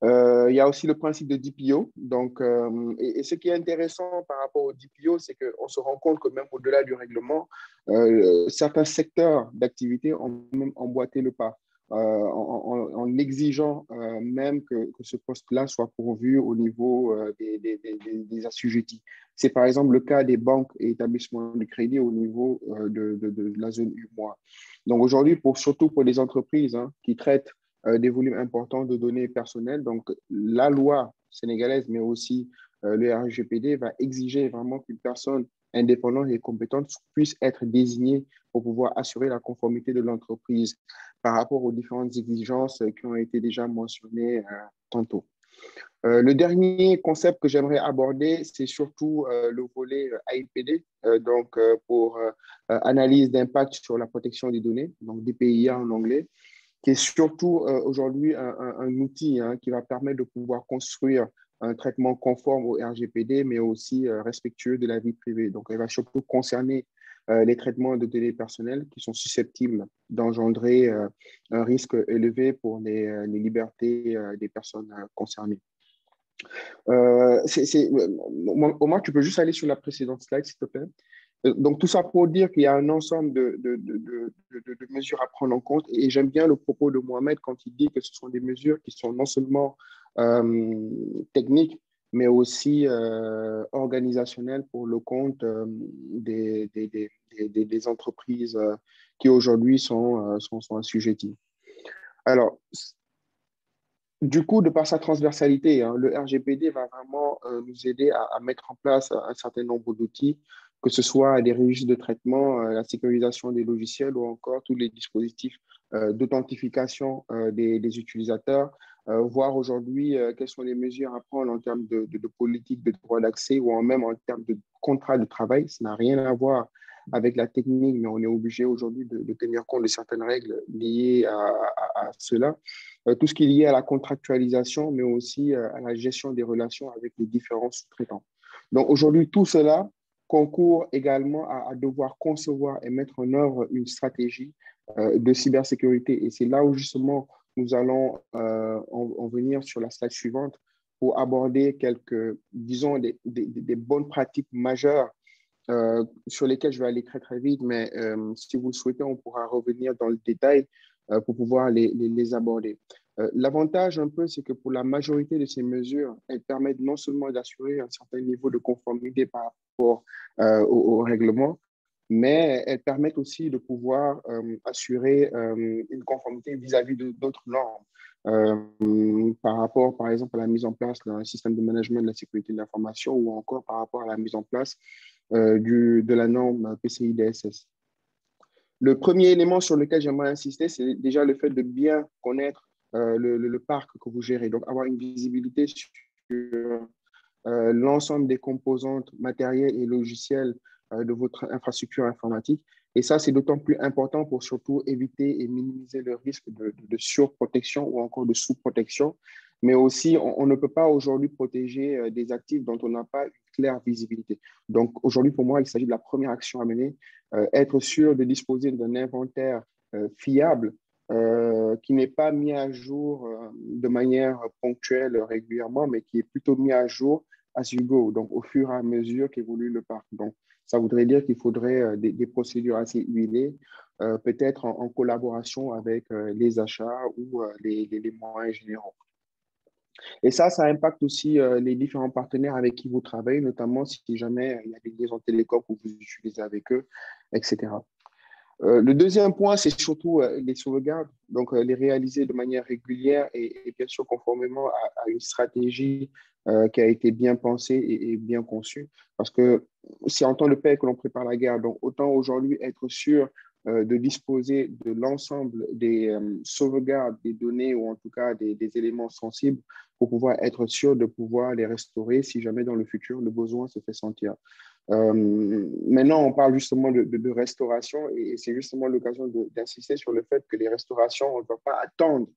Il y a aussi le principe de DPO. Donc, et ce qui est intéressant par rapport au DPO, c'est qu'on se rend compte que même au-delà du règlement, certains secteurs d'activité ont même emboîté le pas. En exigeant même que ce poste-là soit pourvu au niveau des assujettis. C'est par exemple le cas des banques et établissements de crédit au niveau de la zone UMOA. Donc aujourd'hui, surtout pour les entreprises qui traitent des volumes importants de données personnelles, donc la loi sénégalaise, mais aussi le RGPD va exiger vraiment qu'une personne indépendante et compétente puisse être désignée pour pouvoir assurer la conformité de l'entreprise par rapport aux différentes exigences qui ont été déjà mentionnées tantôt. Le dernier concept que j'aimerais aborder, c'est surtout le volet AIPD, donc pour analyse d'impact sur la protection des données, donc DPIA en anglais, qui est surtout aujourd'hui un outil qui va permettre de pouvoir construire un traitement conforme au RGPD, mais aussi respectueux de la vie privée. Donc, elle va surtout concerner les traitements de données personnelles qui sont susceptibles d'engendrer un risque élevé pour les libertés des personnes concernées. Omar, tu peux juste aller sur la précédente slide, s'il te plaît. Donc, tout ça pour dire qu'il y a un ensemble de mesures à prendre en compte. Et j'aime bien le propos de Mohamed quand il dit que ce sont des mesures qui sont non seulement techniques, mais aussi organisationnelles pour le compte des entreprises qui aujourd'hui sont assujetties. Alors, du coup, de par sa transversalité, le RGPD va vraiment nous aider à mettre en place un certain nombre d'outils que ce soit des registres de traitement, la sécurisation des logiciels ou encore tous les dispositifs d'authentification des utilisateurs, voir aujourd'hui quelles sont les mesures à prendre en termes de politique de droit d'accès ou même en termes de contrat de travail. Ça n'a rien à voir avec la technique, mais on est obligé aujourd'hui de tenir compte de certaines règles liées à cela. Tout ce qui est lié à la contractualisation, mais aussi à la gestion des relations avec les différents sous-traitants. Donc aujourd'hui, tout cela concourt également à devoir concevoir et mettre en œuvre une stratégie de cybersécurité. Et c'est là où justement nous allons en venir sur la slide suivante pour aborder quelques, disons, des bonnes pratiques majeures sur lesquelles je vais aller très, très vite, mais si vous le souhaitez, on pourra revenir dans le détail pour pouvoir les aborder. L'avantage un peu, c'est que pour la majorité de ces mesures, elles permettent non seulement d'assurer un certain niveau de conformité par rapport au règlement, mais elles permettent aussi de pouvoir assurer une conformité vis-à-vis d'autres normes. Par rapport, par exemple, à la mise en place d'un système de management de la sécurité de l'information ou encore par rapport à la mise en place de la norme PCI DSS. Le premier élément sur lequel j'aimerais insister, c'est déjà le fait de bien connaître le parc que vous gérez, donc avoir une visibilité sur l'ensemble des composantes matérielles et logicielles de votre infrastructure informatique. Et ça, c'est d'autant plus important pour surtout éviter et minimiser le risque de surprotection ou encore de sous-protection. Mais aussi, on ne peut pas aujourd'hui protéger des actifs dont on n'a pas une claire visibilité. Donc, aujourd'hui, pour moi, il s'agit de la première action à mener, être sûr de disposer d'un inventaire fiable qui n'est pas mis à jour de manière ponctuelle régulièrement, mais qui est plutôt mis à jour as you go, donc au fur et à mesure qu'évolue le parc. Donc, ça voudrait dire qu'il faudrait des procédures assez huilées, peut-être en collaboration avec les achats ou les moyens généraux. Et ça impacte aussi les différents partenaires avec qui vous travaillez, notamment si jamais il y a des liaisons télécom que vous utilisez avec eux, etc. Le deuxième point, c'est surtout les sauvegardes, donc les réaliser de manière régulière et bien sûr conformément à une stratégie qui a été bien pensée et bien conçue. Parce que c'est en temps de paix que l'on prépare la guerre. Donc autant aujourd'hui être sûr de disposer de l'ensemble des sauvegardes des données ou en tout cas des éléments sensibles pour pouvoir être sûr de pouvoir les restaurer si jamais dans le futur le besoin se fait sentir. Maintenant, on parle justement de restauration et c'est justement l'occasion d'insister sur le fait que les restaurations, on ne doit pas attendre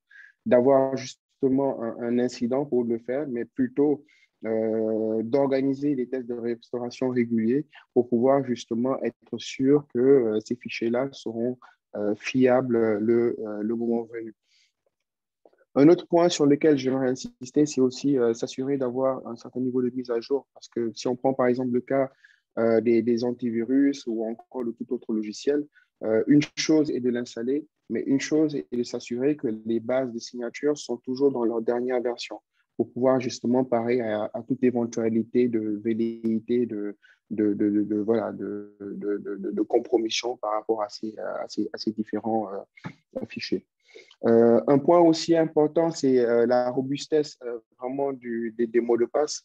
d'avoir justement un incident pour le faire, mais plutôt d'organiser des tests de restauration réguliers pour pouvoir justement être sûr que ces fichiers-là seront fiables le moment venu. Un autre point sur lequel j'aimerais insister, c'est aussi s'assurer d'avoir un certain niveau de mise à jour. Parce que si on prend par exemple le cas des antivirus ou encore de tout autre logiciel, une chose est de l'installer, mais une chose est de s'assurer que les bases de signatures sont toujours dans leur dernière version pour pouvoir justement parer à toute éventualité de velléité, de compromission par rapport à ces différents fichiers. Un point aussi important, c'est la robustesse vraiment des mots de passe.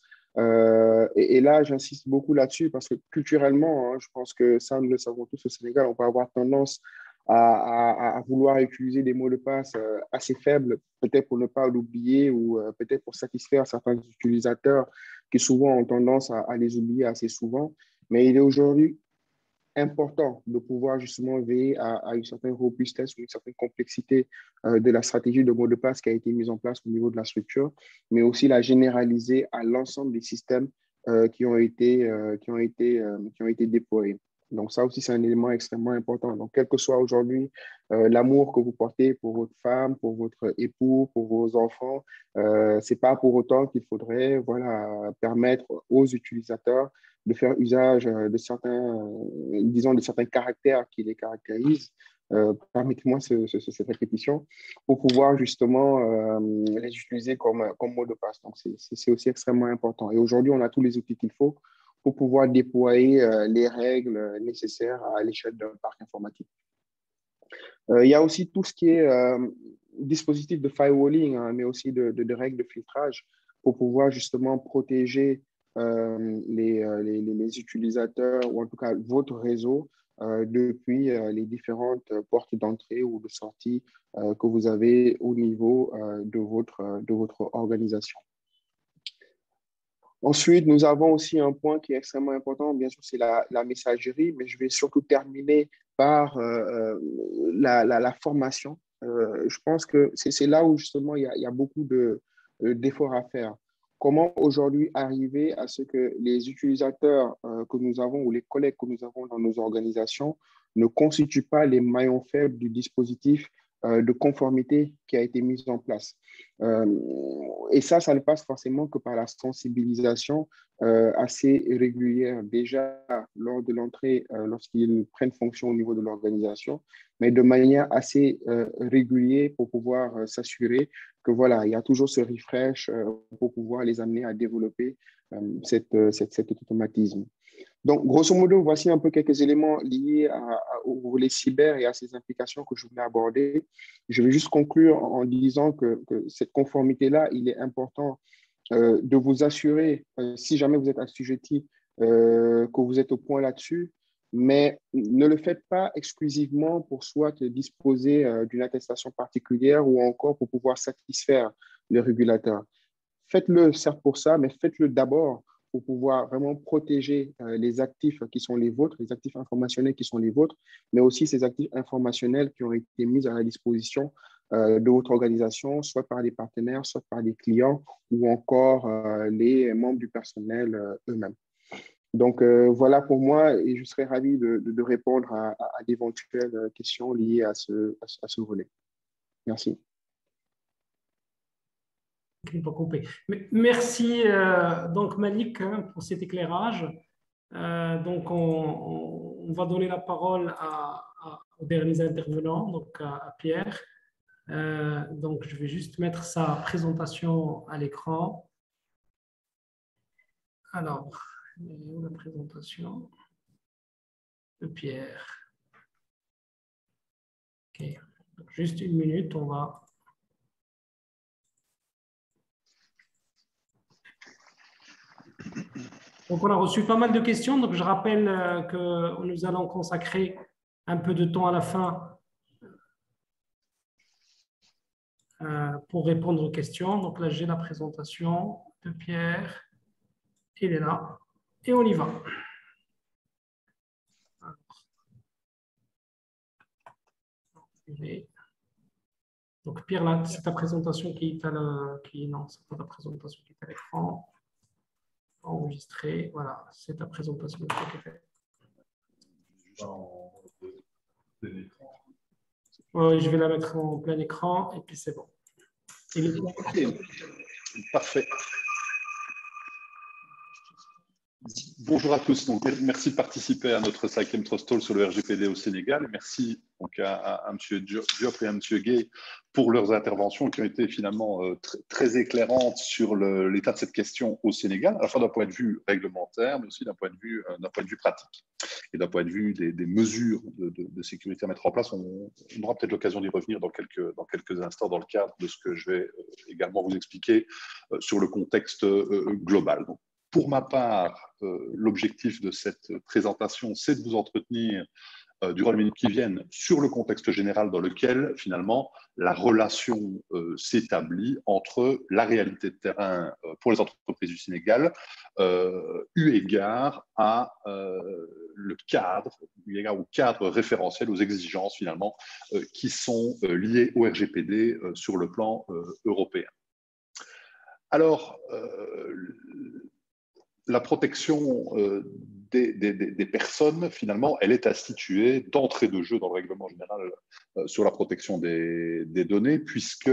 Et là, j'insiste beaucoup là-dessus parce que culturellement, hein, je pense que ça, nous le savons tous au Sénégal, on peut avoir tendance à vouloir utiliser des mots de passe assez faibles, peut-être pour ne pas l'oublier ou peut-être pour satisfaire certains utilisateurs qui souvent ont tendance à les oublier assez souvent. Mais il est aujourd'hui important de pouvoir justement veiller à une certaine robustesse ou une certaine complexité de la stratégie de mot de passe qui a été mise en place au niveau de la structure, mais aussi la généraliser à l'ensemble des systèmes qui ont été déployés. Donc ça aussi, c'est un élément extrêmement important. Donc, quel que soit aujourd'hui l'amour que vous portez pour votre femme, pour votre époux, pour vos enfants, c'est pas pour autant qu'il faudrait permettre aux utilisateurs de faire usage de certains caractères qui les caractérisent. Permettez-moi cette répétition pour pouvoir justement les utiliser comme mot de passe. Donc, c'est aussi extrêmement important. Et aujourd'hui, on a tous les outils qu'il faut pour pouvoir déployer les règles nécessaires à l'échelle d'un parc informatique. Il y a aussi tout ce qui est dispositif de firewalling, hein, mais aussi de règles de filtrage pour pouvoir justement protéger les utilisateurs, ou en tout cas votre réseau, depuis les différentes portes d'entrée ou de sortie que vous avez au niveau de votre organisation. Ensuite, nous avons aussi un point qui est extrêmement important, bien sûr, c'est la messagerie, mais je vais surtout terminer par la formation. Je pense que c'est là où justement il y a beaucoup d'efforts à faire. Comment aujourd'hui arriver à ce que les utilisateurs que nous avons ou les collègues que nous avons dans nos organisations ne constituent pas les maillons faibles du dispositif de conformité qui a été mis en place. Et ça ne passe forcément que par la sensibilisation assez régulière, déjà lors de l'entrée, lorsqu'ils prennent fonction au niveau de l'organisation, mais de manière assez régulière pour pouvoir s'assurer que voilà, il y a toujours ce refresh pour pouvoir les amener à développer cet automatisme. Donc, grosso modo, voici un peu quelques éléments liés au volet cyber et à ses implications que je voulais aborder. Je vais juste conclure en disant que cette conformité-là, il est important de vous assurer, si jamais vous êtes assujetti, que vous êtes au point là-dessus, mais ne le faites pas exclusivement pour soit disposer d'une attestation particulière ou encore pour pouvoir satisfaire le régulateur. Faites-le certes pour ça, mais faites-le d'abord pour pouvoir vraiment protéger les actifs qui sont les vôtres, les actifs informationnels qui sont les vôtres, mais aussi ces actifs informationnels qui ont été mis à la disposition de votre organisation, soit par des partenaires, soit par des clients ou encore les membres du personnel eux-mêmes. Donc, voilà pour moi et je serais ravi de répondre à d'éventuelles questions liées à ce volet. Merci. Merci donc Malik pour cet éclairage. Donc on va donner la parole aux derniers intervenants, donc à Pierre. Donc je vais juste mettre sa présentation à l'écran. Alors, la présentation de Pierre. Ok, donc, juste une minute, on va. Donc, on a reçu pas mal de questions. Donc, je rappelle que nous allons consacrer un peu de temps à la fin pour répondre aux questions. Donc, là, j'ai la présentation de Pierre. Il est là. Et on y va. Donc, Pierre, là, c'est ta présentation qui est à non, c'est pas ta présentation qui est à l'écran. Enregistré. Voilà, c'est ta présentation qui est faite. Oui, je vais la mettre en plein écran et puis c'est bon. Parfait. Bonjour à tous. Donc, merci de participer à notre 5e Trust Talk sur le RGPD au Sénégal. Merci donc à M. Diop et à M. Gay pour leurs interventions qui ont été finalement très éclairantes sur l'état de cette question au Sénégal, à la fois d'un point de vue réglementaire, mais aussi d'un point de vue pratique et d'un point de vue des mesures de sécurité à mettre en place. On aura peut-être l'occasion d'y revenir dans quelques instants dans le cadre de ce que je vais également vous expliquer sur le contexte global. Donc, pour ma part, l'objectif de cette présentation, c'est de vous entretenir durant les minutes qui viennent sur le contexte général dans lequel, finalement, la relation s'établit entre la réalité de terrain pour les entreprises du Sénégal, eu égard au cadre référentiel, aux exigences, finalement, qui sont liées au RGPD sur le plan européen. Alors, la protection des personnes, finalement, elle est instituée d'entrée de jeu dans le règlement général sur la protection des données, puisque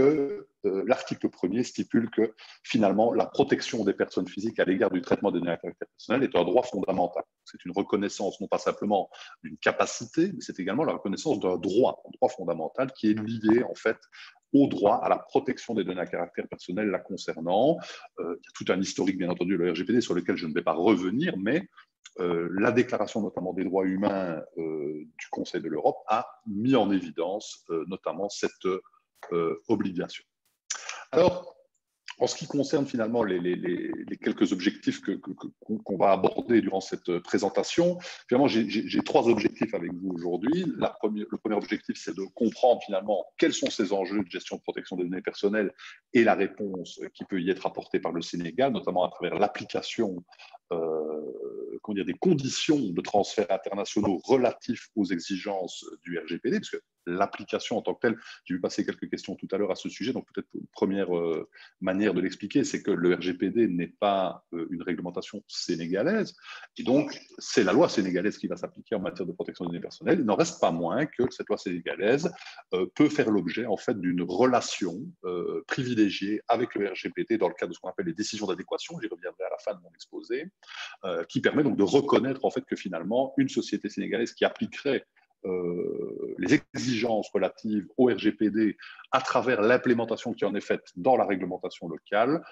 l'article 1er stipule que, finalement, la protection des personnes physiques à l'égard du traitement des données à caractère personnel est un droit fondamental. C'est une reconnaissance, non pas simplement d'une capacité, mais c'est également la reconnaissance d'un droit, un droit fondamental qui est lié, en fait, au droit à la protection des données à caractère personnel la concernant. Il y a tout un historique, bien entendu, le RGPD, sur lequel je ne vais pas revenir, mais la déclaration notamment des droits humains du Conseil de l'Europe a mis en évidence notamment cette obligation. Alors, En ce qui concerne finalement les quelques objectifs qu'on va aborder durant cette présentation, finalement, j'ai 3 objectifs avec vous aujourd'hui. Le premier objectif, c'est de comprendre finalement quels sont ces enjeux de gestion de protection des données personnelles et la réponse qui peut y être apportée par le Sénégal, notamment à travers l'application des conditions de transferts internationaux relatifs aux exigences du RGPD, parce que l'application en tant que telle, j'ai vu passer quelques questions tout à l'heure à ce sujet, donc peut-être une première manière de l'expliquer, c'est que le RGPD n'est pas une réglementation sénégalaise, et donc c'est la loi sénégalaise qui va s'appliquer en matière de protection des données personnelles. Il n'en reste pas moins que cette loi sénégalaise peut faire l'objet en fait d'une relation privilégiée avec le RGPD dans le cadre de ce qu'on appelle les décisions d'adéquation, j'y reviendrai à la fin de mon exposé, qui permet donc de reconnaître en fait que finalement une société sénégalaise qui appliquerait les exigences relatives au RGPD à travers l'implémentation qui en est faite dans la réglementation locale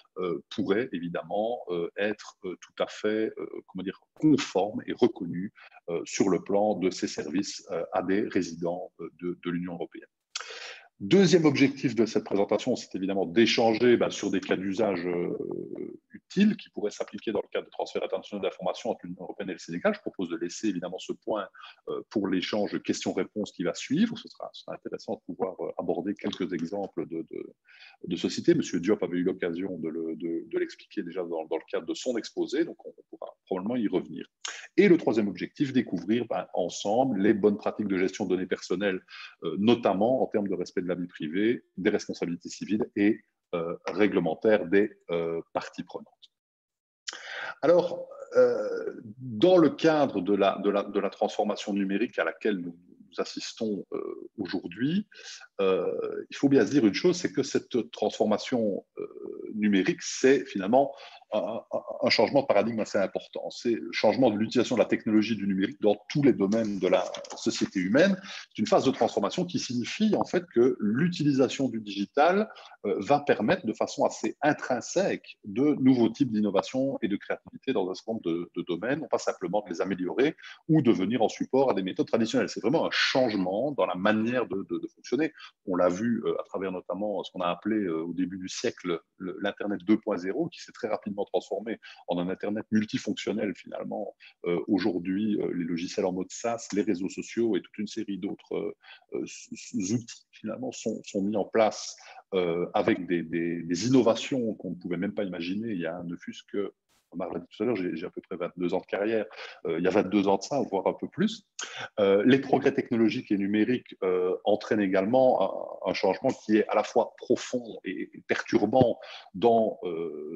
pourrait évidemment être tout à fait conforme et reconnue sur le plan de ses services à des résidents de l'Union européenne. Deuxième objectif de cette présentation, c'est évidemment d'échanger sur des cas d'usage utiles qui pourraient s'appliquer dans le cadre de transferts internationaux d'informations entre l'Union européenne et le Sénégal. Je propose de laisser évidemment ce point pour l'échange questions-réponses qui va suivre. Ce sera intéressant de pouvoir aborder quelques exemples de sociétés. Monsieur Diop avait eu l'occasion de l'expliquer déjà dans le cadre de son exposé, donc on pourra probablement y revenir. Et le troisième objectif, découvrir ensemble les bonnes pratiques de gestion de données personnelles, notamment en termes de respect de la vie privée, des responsabilités civiles et réglementaires des parties prenantes. Alors, dans le cadre de la transformation numérique à laquelle nous assistons aujourd'hui, il faut bien se dire une chose, c'est que cette transformation numérique, c'est finalement un changement de paradigme assez important. C'est le changement de l'utilisation de la technologie du numérique dans tous les domaines de la société humaine. C'est une phase de transformation qui signifie en fait que l'utilisation du digital va permettre de façon assez intrinsèque de nouveaux types d'innovation et de créativité dans un certain nombre de domaines, non pas simplement de les améliorer ou de venir en support à des méthodes traditionnelles. C'est vraiment un changement dans la manière de fonctionner. On l'a vu à travers notamment ce qu'on a appelé au début du siècle l'Internet 2.0, qui s'est très rapidement transformé en un Internet multifonctionnel finalement. Aujourd'hui, les logiciels en mode SaaS, les réseaux sociaux et toute une série d'autres outils finalement sont mis en place avec des innovations qu'on ne pouvait même pas imaginer il y a ne fût-ce que, Omar l'a dit tout à l'heure, j'ai à peu près 22 ans de carrière, il y a 22 ans de ça, voire un peu plus. Les progrès technologiques et numériques entraînent également un changement qui est à la fois profond et perturbant dans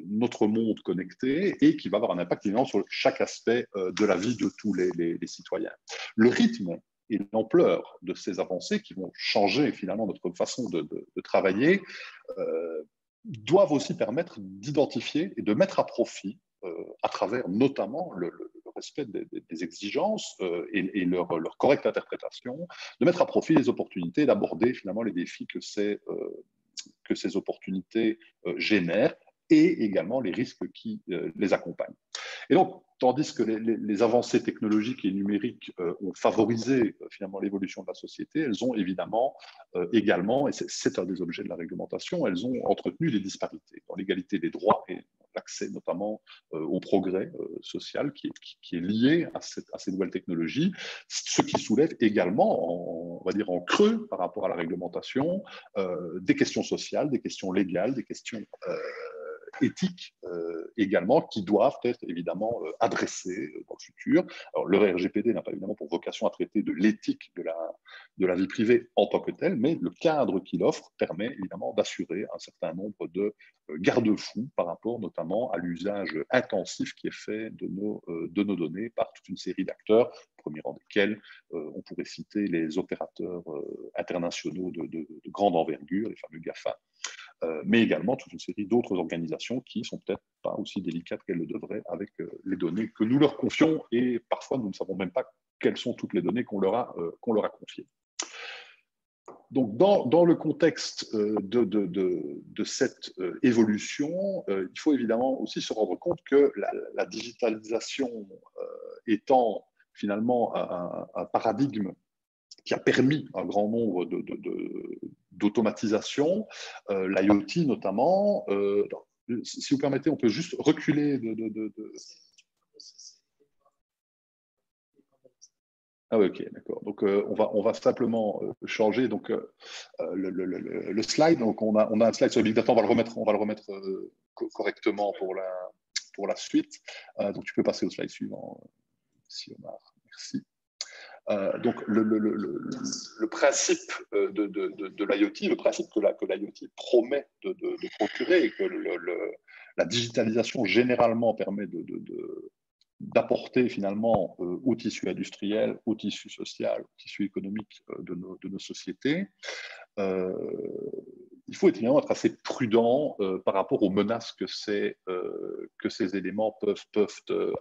notre monde connecté et qui va avoir un impact évidemment sur chaque aspect de la vie de tous les citoyens. Le rythme et l'ampleur de ces avancées qui vont changer finalement notre façon de travailler doivent aussi permettre d'identifier et de mettre à profit à travers notamment le respect des exigences et leur correcte interprétation, de mettre à profit les opportunités, d'aborder finalement les défis que ces opportunités génèrent et également les risques qui les accompagnent. Et donc, tandis que les avancées technologiques et numériques ont favorisé finalement l'évolution de la société, elles ont évidemment également, et c'est un des objets de la réglementation, elles ont entretenu les disparités dans l'égalité des droits et l'accès notamment au progrès social qui est lié à ces nouvelles technologies, ce qui soulève également, on va dire en creux par rapport à la réglementation, des questions sociales, des questions légales, des questions éthiques également qui doivent être évidemment adressées dans le futur. Alors, le RGPD n'a pas évidemment pour vocation à traiter de l'éthique de la vie privée en tant que telle, mais le cadre qu'il offre permet évidemment d'assurer un certain nombre de garde-fous par rapport notamment à l'usage intensif qui est fait de nos données par toute une série d'acteurs, au premier rang desquels on pourrait citer les opérateurs internationaux de grande envergure, les fameux GAFA, mais également toute une série d'autres organisations qui ne sont peut-être pas aussi délicates qu'elles le devraient avec les données que nous leur confions, et parfois nous ne savons même pas quelles sont toutes les données qu'on leur a confiées. Donc, dans le contexte de cette évolution, il faut évidemment aussi se rendre compte que la digitalisation étant finalement un paradigme qui a permis un grand nombre d'automatisation, l'IoT notamment, si vous permettez, on peut juste reculer Ah oui, ok, d'accord. Donc, on va simplement changer donc, le slide. Donc, on a un slide sur le Big Data, on va le remettre correctement pour la suite. Donc, tu peux passer au slide suivant, si Omar. Merci. Donc, le principe de l'IoT, le principe que l'IoT promet de procurer et que la digitalisation généralement permet d'apporter finalement au tissu industriel, au tissu social, au tissu économique de nos sociétés. Il faut évidemment être assez prudent par rapport aux menaces que ces éléments peuvent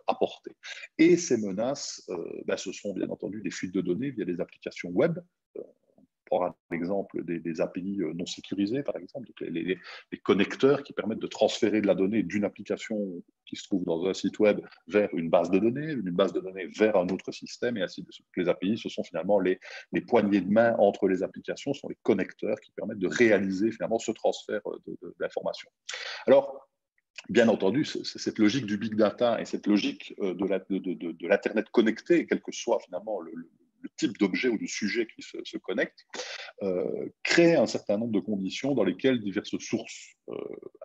apporter. Et ces menaces, ce sont bien entendu des fuites de données via des applications web. On prend l'exemple des API non sécurisées, par exemple, donc les connecteurs qui permettent de transférer de la donnée d'une application qui se trouve dans un site web vers une base de données vers un autre système, et ainsi de suite. Les API, ce sont finalement les poignées de main entre les applications, ce sont les connecteurs qui permettent de réaliser finalement ce transfert d'informations. Alors, bien entendu, cette logique du big data et cette logique de l'Internet connecté, quel que soit finalement le type d'objet ou de sujet qui se connecte, crée un certain nombre de conditions dans lesquelles diverses sources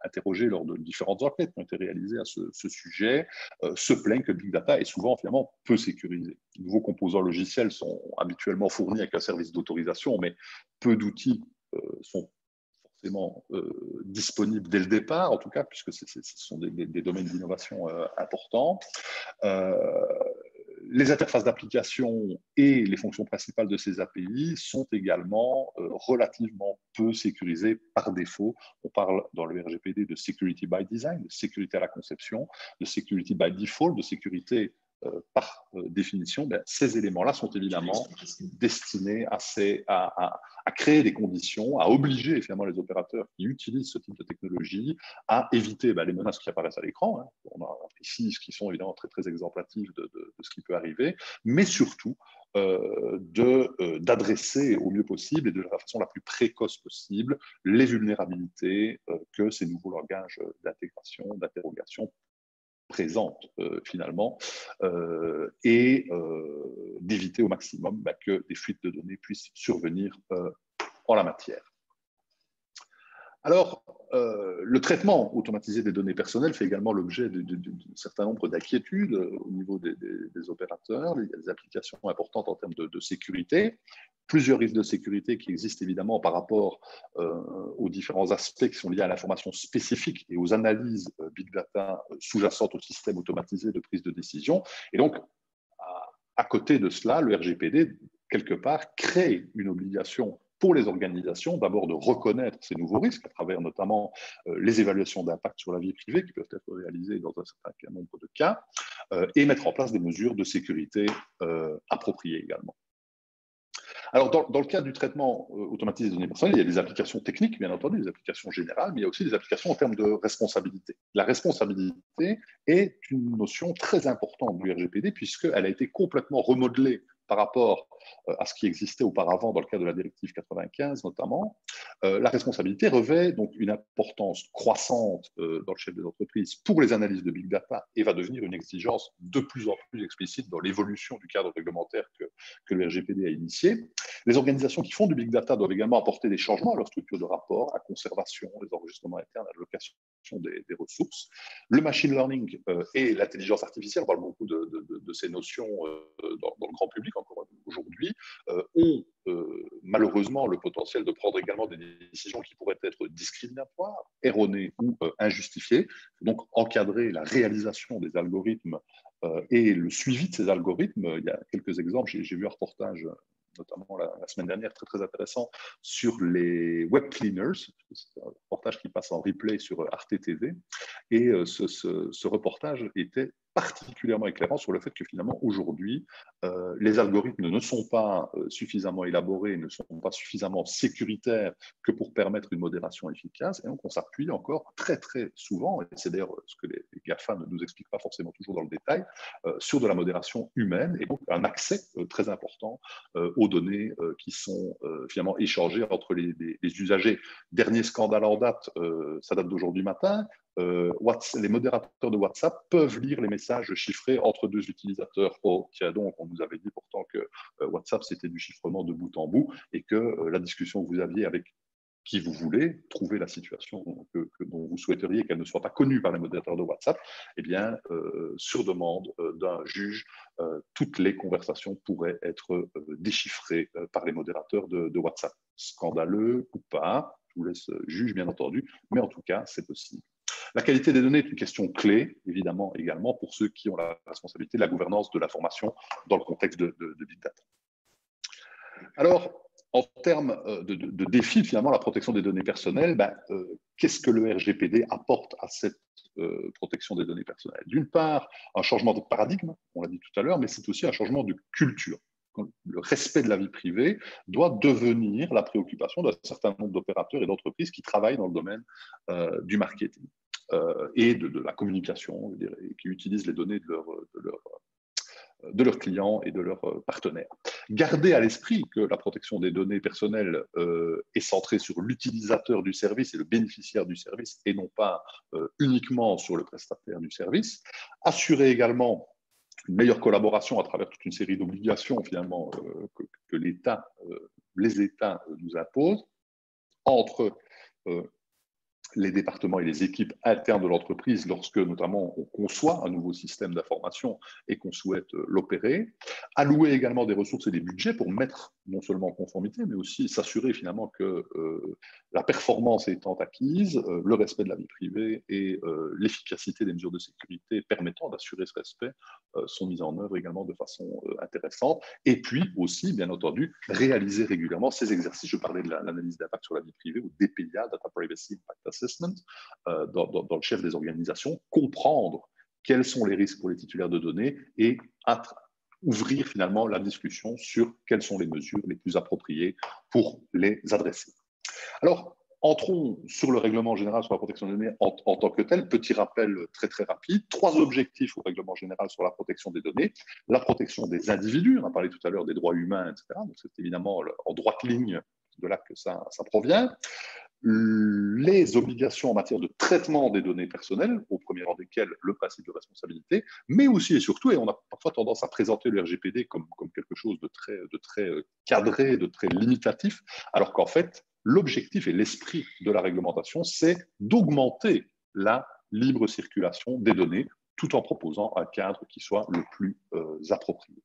interrogées lors de différentes enquêtes qui ont été réalisées à ce sujet se plaignent que le big data est souvent finalement peu sécurisé. Les nouveaux composants logiciels sont habituellement fournis avec un service d'autorisation, mais peu d'outils sont forcément disponibles dès le départ, en tout cas, puisque ce sont des domaines d'innovation importants. Les interfaces d'application et les fonctions principales de ces API sont également relativement peu sécurisées par défaut. On parle dans le RGPD de security by design, de sécurité à la conception, de security by default, de sécurité par définition. Ces éléments-là sont évidemment destinés à créer des conditions, à obliger finalement les opérateurs qui utilisent ce type de technologie à éviter les menaces qui apparaissent à l'écran. On a ici ce qui sont évidemment très, très exemplatifs de ce qui peut arriver, mais surtout d'adresser au mieux possible et de la façon la plus précoce possible les vulnérabilités que ces nouveaux langages d'intégration, d'interrogation présente finalement, et d'éviter au maximum que des fuites de données puissent survenir en la matière. Alors, le traitement automatisé des données personnelles fait également l'objet d'un certain nombre d'inquiétudes au niveau des opérateurs. Il y a des applications importantes en termes de sécurité. Plusieurs risques de sécurité qui existent évidemment par rapport aux différents aspects qui sont liés à l'information spécifique et aux analyses big data sous-jacentes au système automatisé de prise de décision. Et donc, à côté de cela, le RGPD, quelque part, crée une obligation pour les organisations, d'abord de reconnaître ces nouveaux risques à travers notamment les évaluations d'impact sur la vie privée qui peuvent être réalisées dans un certain nombre de cas, et mettre en place des mesures de sécurité appropriées également. Alors, dans le cadre du traitement automatisé des données personnelles, il y a des applications techniques, bien entendu, des applications générales, mais il y a aussi des applications en termes de responsabilité. La responsabilité est une notion très importante du RGPD puisqu'elle a été complètement remodelée par rapport à ce qui existait auparavant dans le cadre de la directive 95 notamment. La responsabilité revêt donc une importance croissante dans le chef des entreprises pour les analyses de big data et va devenir une exigence de plus en plus explicite dans l'évolution du cadre réglementaire que le RGPD a initié. Les organisations qui font du big data doivent également apporter des changements à leur structure de rapport, à la conservation, les enregistrements internes, à l'allocation des ressources. Le machine learning et l'intelligence artificielle, on parle beaucoup de ces notions dans le grand public encore aujourd'hui, ont malheureusement le potentiel de prendre également des décisions qui pourraient être discriminatoires, erronées ou injustifiées. Donc encadrer la réalisation des algorithmes et le suivi de ces algorithmes. Il y a quelques exemples, j'ai vu un reportage notamment la semaine dernière, très, très intéressant, sur les web cleaners. C'est un reportage qui passe en replay sur Arte TV. Et ce reportage était particulièrement éclairant sur le fait que finalement, aujourd'hui, les algorithmes ne sont pas suffisamment élaborés, ne sont pas suffisamment sécuritaires que pour permettre une modération efficace. Et donc, on s'appuie encore très, très souvent, et c'est d'ailleurs ce que les GAFA ne nous expliquent pas forcément toujours dans le détail, sur de la modération humaine, et donc un accès très important aux données qui sont finalement échangées entre les usagers. Dernier scandale en date, ça date d'aujourd'hui matin, les modérateurs de WhatsApp peuvent lire les messages chiffrés entre deux utilisateurs. Donc, on nous avait dit pourtant que WhatsApp, c'était du chiffrement de bout en bout et que la discussion que vous aviez avec qui vous voulez, trouver la situation dont vous souhaiteriez qu'elle ne soit pas connue par les modérateurs de WhatsApp, eh bien, sur demande d'un juge, toutes les conversations pourraient être déchiffrées par les modérateurs de WhatsApp. Scandaleux ou pas, je vous laisse juge, bien entendu, mais en tout cas, c'est possible. La qualité des données est une question clé, évidemment, également, pour ceux qui ont la responsabilité de la gouvernance de l'information dans le contexte de Big Data. Alors, en termes de défis, finalement, la protection des données personnelles, qu'est-ce que le RGPD apporte à cette protection des données personnelles? D'une part, un changement de paradigme, on l'a dit tout à l'heure, mais c'est aussi un changement de culture. Le respect de la vie privée doit devenir la préoccupation d'un certain nombre d'opérateurs et d'entreprises qui travaillent dans le domaine du marketing et de la communication, je dirais, qui utilisent les données de leurs clients et de leurs partenaires. Gardez à l'esprit que la protection des données personnelles est centrée sur l'utilisateur du service et le bénéficiaire du service et non pas uniquement sur le prestataire du service. Assurez également une meilleure collaboration à travers toute une série d'obligations finalement que les États nous imposent entre les départements et les équipes internes de l'entreprise lorsque, notamment, on conçoit un nouveau système d'information et qu'on souhaite l'opérer. Allouer également des ressources et des budgets pour mettre non seulement en conformité, mais aussi s'assurer finalement que la performance étant acquise, le respect de la vie privée et l'efficacité des mesures de sécurité permettant d'assurer ce respect sont mises en œuvre également de façon intéressante. Et puis aussi, bien entendu, réaliser régulièrement ces exercices. Je parlais de l'analyse d'impact sur la vie privée ou DPIA, Data Privacy Impact Assessment, dans le chef des organisations, comprendre quels sont les risques pour les titulaires de données et ouvrir finalement la discussion sur quelles sont les mesures les plus appropriées pour les adresser. Alors, entrons sur le règlement général sur la protection des données en tant que tel. Petit rappel très très rapide. 3 objectifs au règlement général sur la protection des données. La protection des individus, on a parlé tout à l'heure des droits humains, etc. Donc c'est évidemment en droite ligne de là que ça provient. Les obligations en matière de traitement des données personnelles, au premier rang desquelles le principe de responsabilité, mais aussi et surtout, et on a parfois tendance à présenter le RGPD comme quelque chose de très cadré, de très limitatif, alors qu'en fait, l'objectif et l'esprit de la réglementation, c'est d'augmenter la libre circulation des données, tout en proposant un cadre qui soit le plus approprié.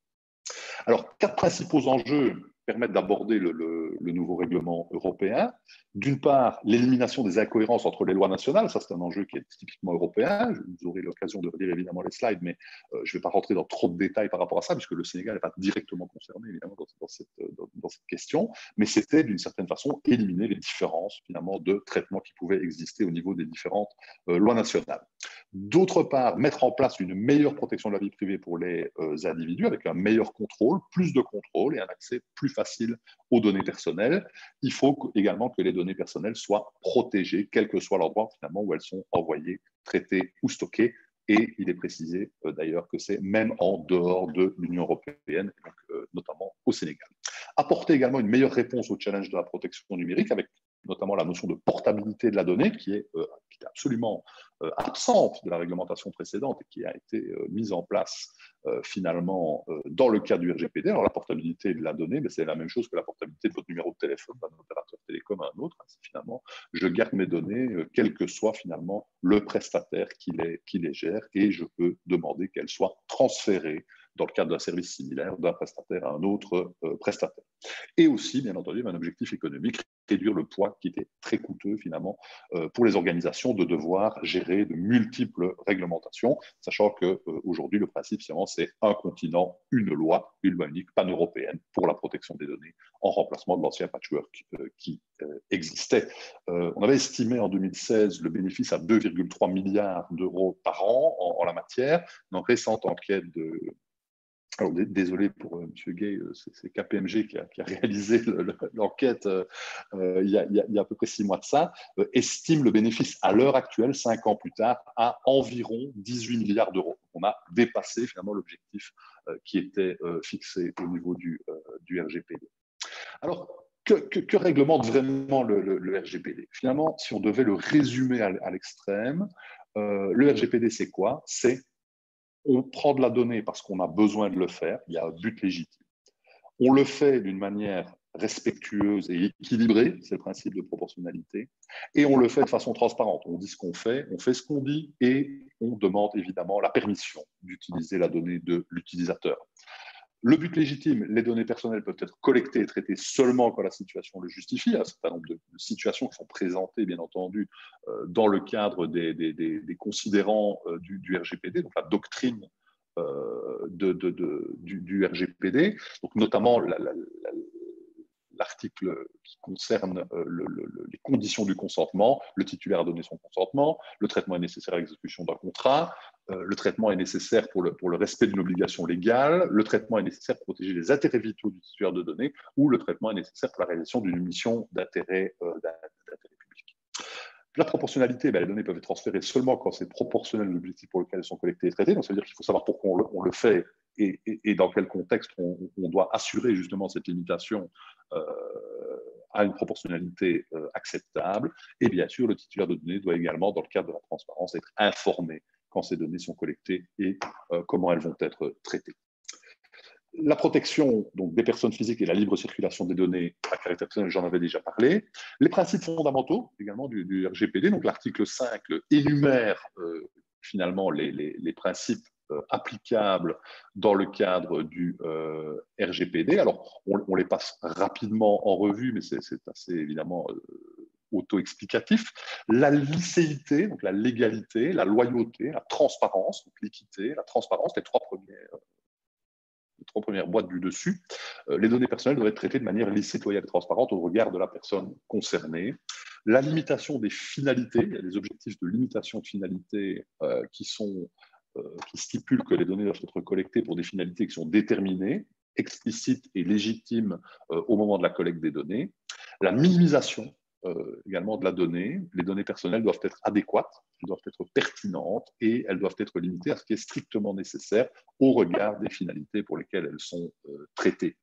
Alors, 4 principaux enjeux permettent d'aborder le nouveau règlement européen. D'une part, l'élimination des incohérences entre les lois nationales. Ça, c'est un enjeu qui est typiquement européen. Vous aurez l'occasion de relire évidemment les slides, mais je ne vais pas rentrer dans trop de détails par rapport à ça, puisque le Sénégal n'est pas directement concerné évidemment dans cette question. Mais c'était d'une certaine façon éliminer les différences finalement de traitement qui pouvaient exister au niveau des différentes lois nationales. D'autre part, mettre en place une meilleure protection de la vie privée pour les individus avec un meilleur contrôle, plus de contrôle et un accès plus facile aux données personnelles. Il faut également que les données personnelles soient protégées, quel que soit l'endroit finalement où elles sont envoyées, traitées ou stockées. Et il est précisé d'ailleurs que c'est même en dehors de l'Union européenne, donc, notamment au Sénégal. Apporter également une meilleure réponse au challenge de la protection numérique avec notamment la notion de portabilité de la donnée qui est absolument absente de la réglementation précédente et qui a été mise en place finalement dans le cadre du RGPD. Alors la portabilité de la donnée, c'est la même chose que la portabilité de votre numéro de téléphone d'un opérateur télécom à un autre. C'est finalement, je garde mes données, quel que soit finalement le prestataire qui les gère, et je peux demander qu'elles soient transférées dans le cadre d'un service similaire d'un prestataire à un autre prestataire. Et aussi, bien entendu, un objectif économique, réduire le poids qui était très coûteux finalement pour les organisations de devoir gérer de multiples réglementations, sachant qu'aujourd'hui, le principe, c'est un continent, une loi unique, pan-européenne pour la protection des données, en remplacement de l'ancien patchwork qui existait. On avait estimé en 2016 le bénéfice à 2,3 milliards d'euros par an en la matière. Une récente enquête de... Alors, désolé pour M. Gay, c'est KPMG qui a réalisé l'enquête il y a à peu près 6 mois de ça, estime le bénéfice à l'heure actuelle, 5 ans plus tard, à environ 18 milliards d'euros. On a dépassé finalement l'objectif qui était fixé au niveau du RGPD. Alors, que réglemente vraiment le RGPD? Finalement, si on devait le résumer à l'extrême, Le RGPD, c'est quoi? C'est on prend de la donnée parce qu'on a besoin de le faire, il y a un but légitime. On le fait d'une manière respectueuse et équilibrée, c'est le principe de proportionnalité, et on le fait de façon transparente. On dit ce qu'on fait, on fait ce qu'on dit, et on demande évidemment la permission d'utiliser la donnée de l'utilisateur. Le but légitime, les données personnelles peuvent être collectées et traitées seulement quand la situation le justifie. Il y a un certain nombre de situations qui sont présentées, bien entendu, dans le cadre des considérants du RGPD, donc la doctrine du RGPD, donc notamment l'article qui concerne les conditions du consentement. Le titulaire a donné son consentement, le traitement est nécessaire à l'exécution d'un contrat, le traitement est nécessaire pour le respect d'une obligation légale, le traitement est nécessaire pour protéger les intérêts vitaux du titulaire de données, ou le traitement est nécessaire pour la réalisation d'une mission d'intérêt public. La proportionnalité, les données peuvent être transférées seulement quand c'est proportionnel à l'objectif pour lequel elles sont collectées et traitées. Donc, ça veut dire qu'il faut savoir pourquoi on le fait et dans quel contexte on doit assurer justement cette limitation à une proportionnalité acceptable. Et bien sûr, le titulaire de données doit également, dans le cadre de la transparence, être informé quand ces données sont collectées et comment elles vont être traitées. La protection donc, des personnes physiques et la libre circulation des données à caractère personnel, j'en avais déjà parlé. Les principes fondamentaux également du RGPD, donc l'article 5 énumère finalement les principes applicables dans le cadre du RGPD. Alors, on les passe rapidement en revue, mais c'est assez évidemment auto-explicatif. La licéité, donc la légalité, la loyauté, la transparence, donc l'équité, la transparence, les trois premières boîtes du dessus. Les données personnelles doivent être traitées de manière licite, loyale et transparente au regard de la personne concernée. La limitation des finalités, il y a des objectifs de limitation de finalités qui stipulent que les données doivent être collectées pour des finalités qui sont déterminées, explicites et légitimes au moment de la collecte des données. La minimisation également de la donnée. Les données personnelles doivent être adéquates, elles doivent être pertinentes et elles doivent être limitées à ce qui est strictement nécessaire au regard des finalités pour lesquelles elles sont traitées.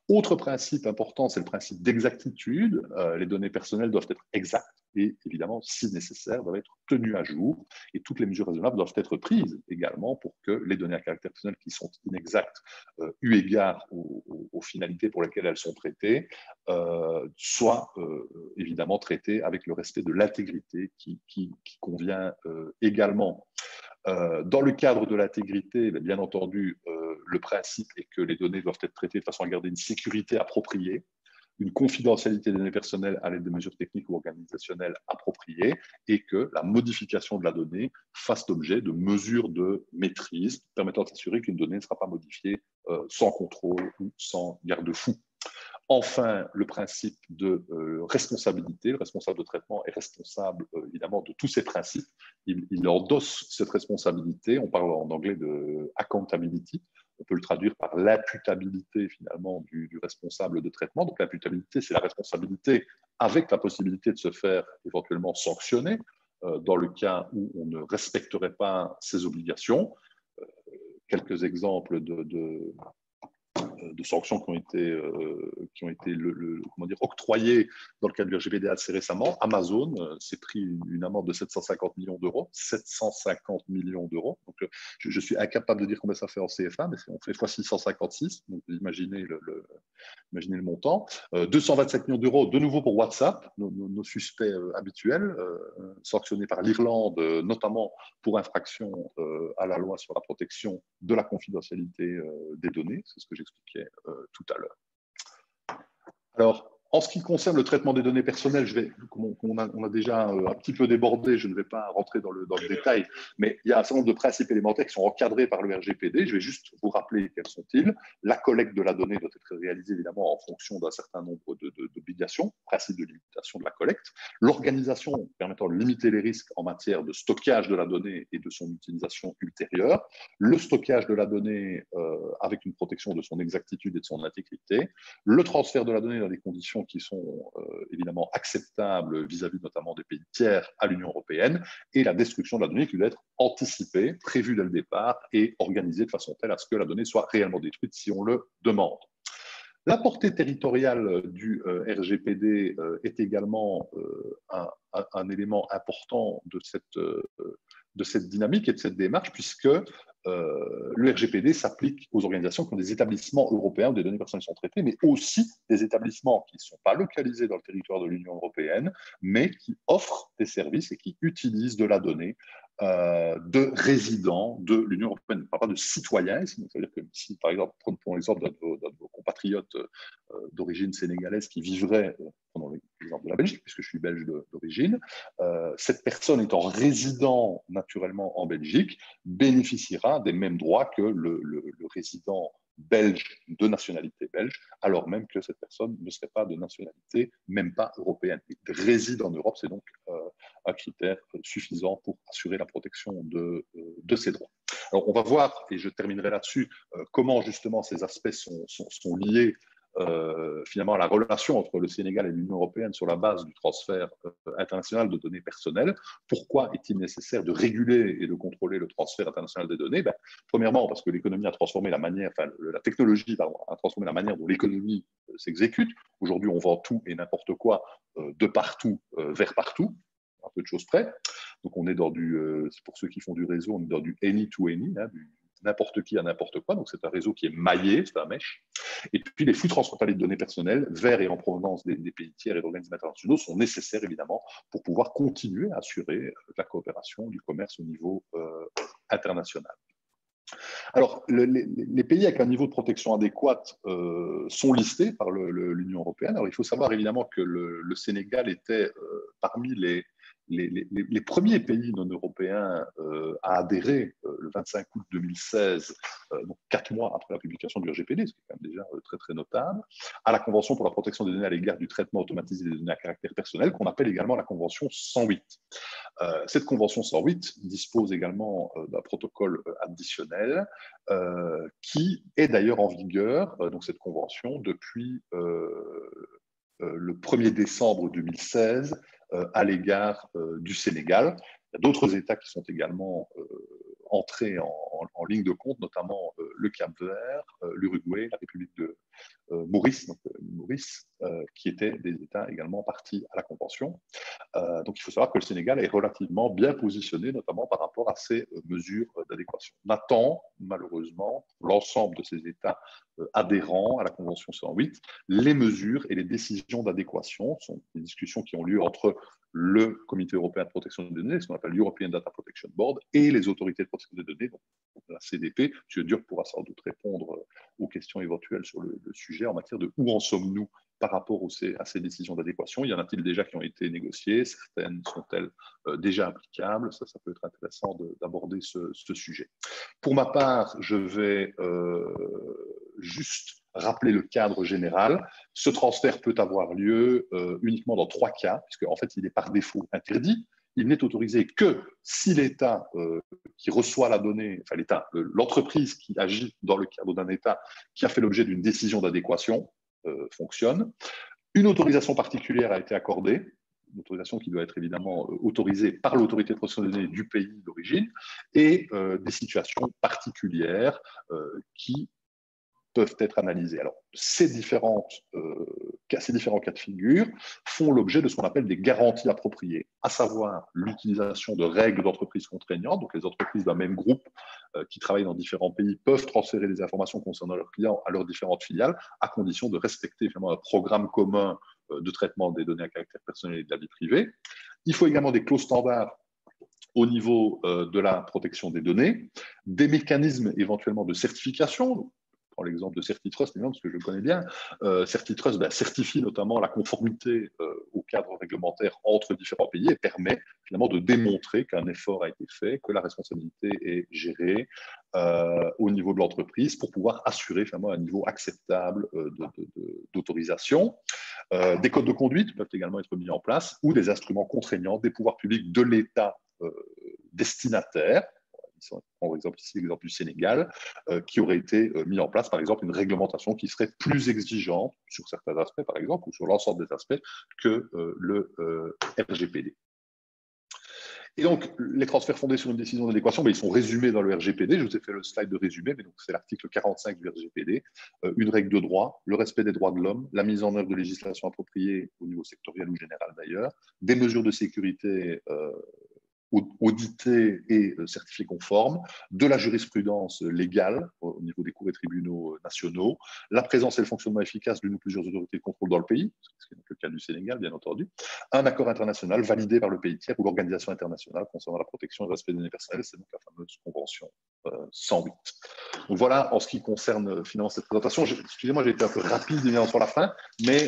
Autre principe important, c'est le principe d'exactitude. Les données personnelles doivent être exactes et, évidemment, si nécessaire, doivent être tenues à jour. Et toutes les mesures raisonnables doivent être prises également pour que les données à caractère personnel qui sont inexactes, eu égard aux finalités pour lesquelles elles sont traitées, soient évidemment traitées avec le respect de l'intégrité qui convient également. Dans le cadre de l'intégrité, bien entendu, le principe est que les données doivent être traitées de façon à garder une sécurité appropriée, une confidentialité des données personnelles à l'aide de mesures techniques ou organisationnelles appropriées, et que la modification de la donnée fasse l'objet de mesures de maîtrise permettant de s'assurer qu'une donnée ne sera pas modifiée sans contrôle ou sans garde-fou. Enfin, le principe de responsabilité. Le responsable de traitement est responsable, évidemment, de tous ces principes. Il endosse cette responsabilité. On parle en anglais de accountability. On peut le traduire par l'imputabilité, finalement, du responsable de traitement. Donc, l'imputabilité, c'est la responsabilité avec la possibilité de se faire éventuellement sanctionner dans le cas où on ne respecterait pas ses obligations. Quelques exemples de sanctions qui ont été octroyées dans le cadre du RGPD assez récemment. Amazon s'est pris une amende de 750 millions d'euros. 750 millions d'euros. Donc, je suis incapable de dire combien ça fait en CFA, mais on fait fois 656. Donc, imaginez le montant. 225 millions d'euros, de nouveau pour WhatsApp, nos suspects habituels, sanctionnés par l'Irlande, notamment pour infraction à la loi sur la protection de la confidentialité des données. C'est ce que j'expliquais tout à l'heure. Alors, en ce qui concerne le traitement des données personnelles, on a déjà un petit peu débordé, je ne vais pas rentrer dans le détail, mais il y a un certain nombre de principes élémentaires qui sont encadrés par le RGPD. Je vais juste vous rappeler quels sont-ils. La collecte de la donnée doit être réalisée évidemment en fonction d'un certain nombre d'obligations, principe de limitation de la collecte. L'organisation permettant de limiter les risques en matière de stockage de la donnée et de son utilisation ultérieure. Le stockage de la donnée avec une protection de son exactitude et de son intégrité. Le transfert de la donnée dans des conditions qui sont évidemment acceptables vis-à-vis notamment des pays tiers à l'Union européenne, et la destruction de la donnée qui doit être anticipée, prévue dès le départ et organisée de façon telle à ce que la donnée soit réellement détruite si on le demande. La portée territoriale du RGPD est également un élément important de de cette dynamique et de cette démarche, puisque le RGPD s'applique aux organisations qui ont des établissements européens où des données personnelles sont traitées, mais aussi des établissements qui ne sont pas localisés dans le territoire de l'Union européenne, mais qui offrent des services et qui utilisent de la donnée de résidents de l'Union européenne. On ne parle pas de citoyens, c'est-à-dire que si, par exemple, prenons l'exemple d'un de vos compatriotes d'origine sénégalaise qui vivrait, prenons l'exemple de la Belgique, puisque je suis belge d'origine, cette personne étant résident naturellement en Belgique bénéficiera des mêmes droits que le résident belge de nationalité belge, alors même que cette personne ne serait pas de nationalité, même pas européenne. Il réside en Europe, c'est donc un critère suffisant pour assurer la protection de ses droits. Alors, on va voir, et je terminerai là-dessus, comment justement ces aspects sont liés finalement à la relation entre le Sénégal et l'Union européenne sur la base du transfert international de données personnelles. Pourquoi est-il nécessaire de réguler et de contrôler le transfert international des données? Premièrement, parce que l'économie a transformé la manière, enfin la technologie a transformé la manière dont l'économie s'exécute. Aujourd'hui, on vend tout et n'importe quoi de partout vers partout, un peu de choses près. Donc on est dans pour ceux qui font du réseau, on est dans du any to any, du n'importe qui à n'importe quoi. Donc c'est un réseau qui est maillé, c'est un mesh. Et puis les flux transfrontaliers de données personnelles vers et en provenance des pays tiers et d'organismes internationaux sont nécessaires évidemment pour pouvoir continuer à assurer la coopération du commerce au niveau international. Alors, les pays avec un niveau de protection adéquat sont listés par l'Union européenne. Alors, il faut savoir évidemment que le Sénégal était parmi les premiers pays non européens à adhérer le 25 août 2016, donc 4 mois après la publication du RGPD, ce qui est quand même déjà très très notable, à la Convention pour la protection des données à l'égard du traitement automatisé des données à caractère personnel, qu'on appelle également la Convention 108. Cette Convention 108 dispose également d'un protocole additionnel qui est d'ailleurs en vigueur, donc cette convention, depuis le 1er décembre 2016 à l'égard du Sénégal. Il y a d'autres États qui sont également entrés en ligne de compte, notamment le Cap-Vert, l'Uruguay, la République de Maurice, qui étaient des États également partis à la Convention. Donc il faut savoir que le Sénégal est relativement bien positionné, notamment par rapport à ces mesures d'adéquation. On attend, malheureusement, l'ensemble de ces États adhérents à la Convention 108, les mesures et les décisions d'adéquation. Ce sont des discussions qui ont lieu entre le Comité européen de protection des données, ce qu'on appelle l'European Data Protection Board, et les autorités de protection des données, donc la CDP. M. Diop pourra sans doute répondre aux questions éventuelles sur le sujet en matière de où en sommes-nous par rapport à ces décisions d'adéquation. Y en a-t-il déjà qui ont été négociées? Certaines sont-elles déjà applicables? Ça peut être intéressant d'aborder ce sujet. Pour ma part, je vais juste rappeler le cadre général. Ce transfert peut avoir lieu uniquement dans 3 cas, puisque en fait, il est par défaut interdit. Il n'est autorisé que si l'État qui reçoit la donnée, enfin l'entreprise qui agit dans le cadre d'un État qui a fait l'objet d'une décision d'adéquation fonctionne. Une autorisation particulière a été accordée, une autorisation qui doit être évidemment autorisée par l'autorité de protection des données du pays d'origine, et des situations particulières qui peuvent être analysées. Alors, ces différents cas de figure font l'objet de ce qu'on appelle des garanties appropriées, à savoir l'utilisation de règles d'entreprise contraignantes. Donc, les entreprises d'un même groupe qui travaillent dans différents pays peuvent transférer des informations concernant leurs clients à leurs différentes filiales, à condition de respecter évidemment un programme commun de traitement des données à caractère personnel et de la vie privée. Il faut également des clauses standards au niveau de la protection des données, des mécanismes éventuellement de certification. Je prends l'exemple de CertiTrust, parce que je le connais bien. CertiTrust certifie notamment la conformité au cadre réglementaire entre différents pays et permet finalement de démontrer qu'un effort a été fait, que la responsabilité est gérée au niveau de l'entreprise pour pouvoir assurer finalement un niveau acceptable d'autorisation. Des codes de conduite peuvent également être mis en place ou des instruments contraignants des pouvoirs publics de l'État destinataire. Par exemple ici l'exemple du Sénégal, qui aurait été mis en place, par exemple, une réglementation qui serait plus exigeante sur certains aspects, par exemple, ou sur l'ensemble des aspects que le RGPD. Et donc, les transferts fondés sur une décision d'adéquation, ils sont résumés dans le RGPD. Je vous ai fait le slide de résumé, mais c'est l'article 45 du RGPD. Une règle de droit, le respect des droits de l'homme, la mise en œuvre de législation appropriée au niveau sectoriel ou général d'ailleurs, des mesures de sécurité audité et certifié conforme, de la jurisprudence légale au niveau des cours et tribunaux nationaux, la présence et le fonctionnement efficace d'une ou plusieurs autorités de contrôle dans le pays, ce qui est le cas du Sénégal, bien entendu, un accord international validé par le pays tiers ou l'organisation internationale concernant la protection et le respect des données personnelles, c'est donc la fameuse convention 108. Donc voilà, en ce qui concerne finalement cette présentation. Excusez-moi, j'ai été un peu rapide évidemment sur la fin, mais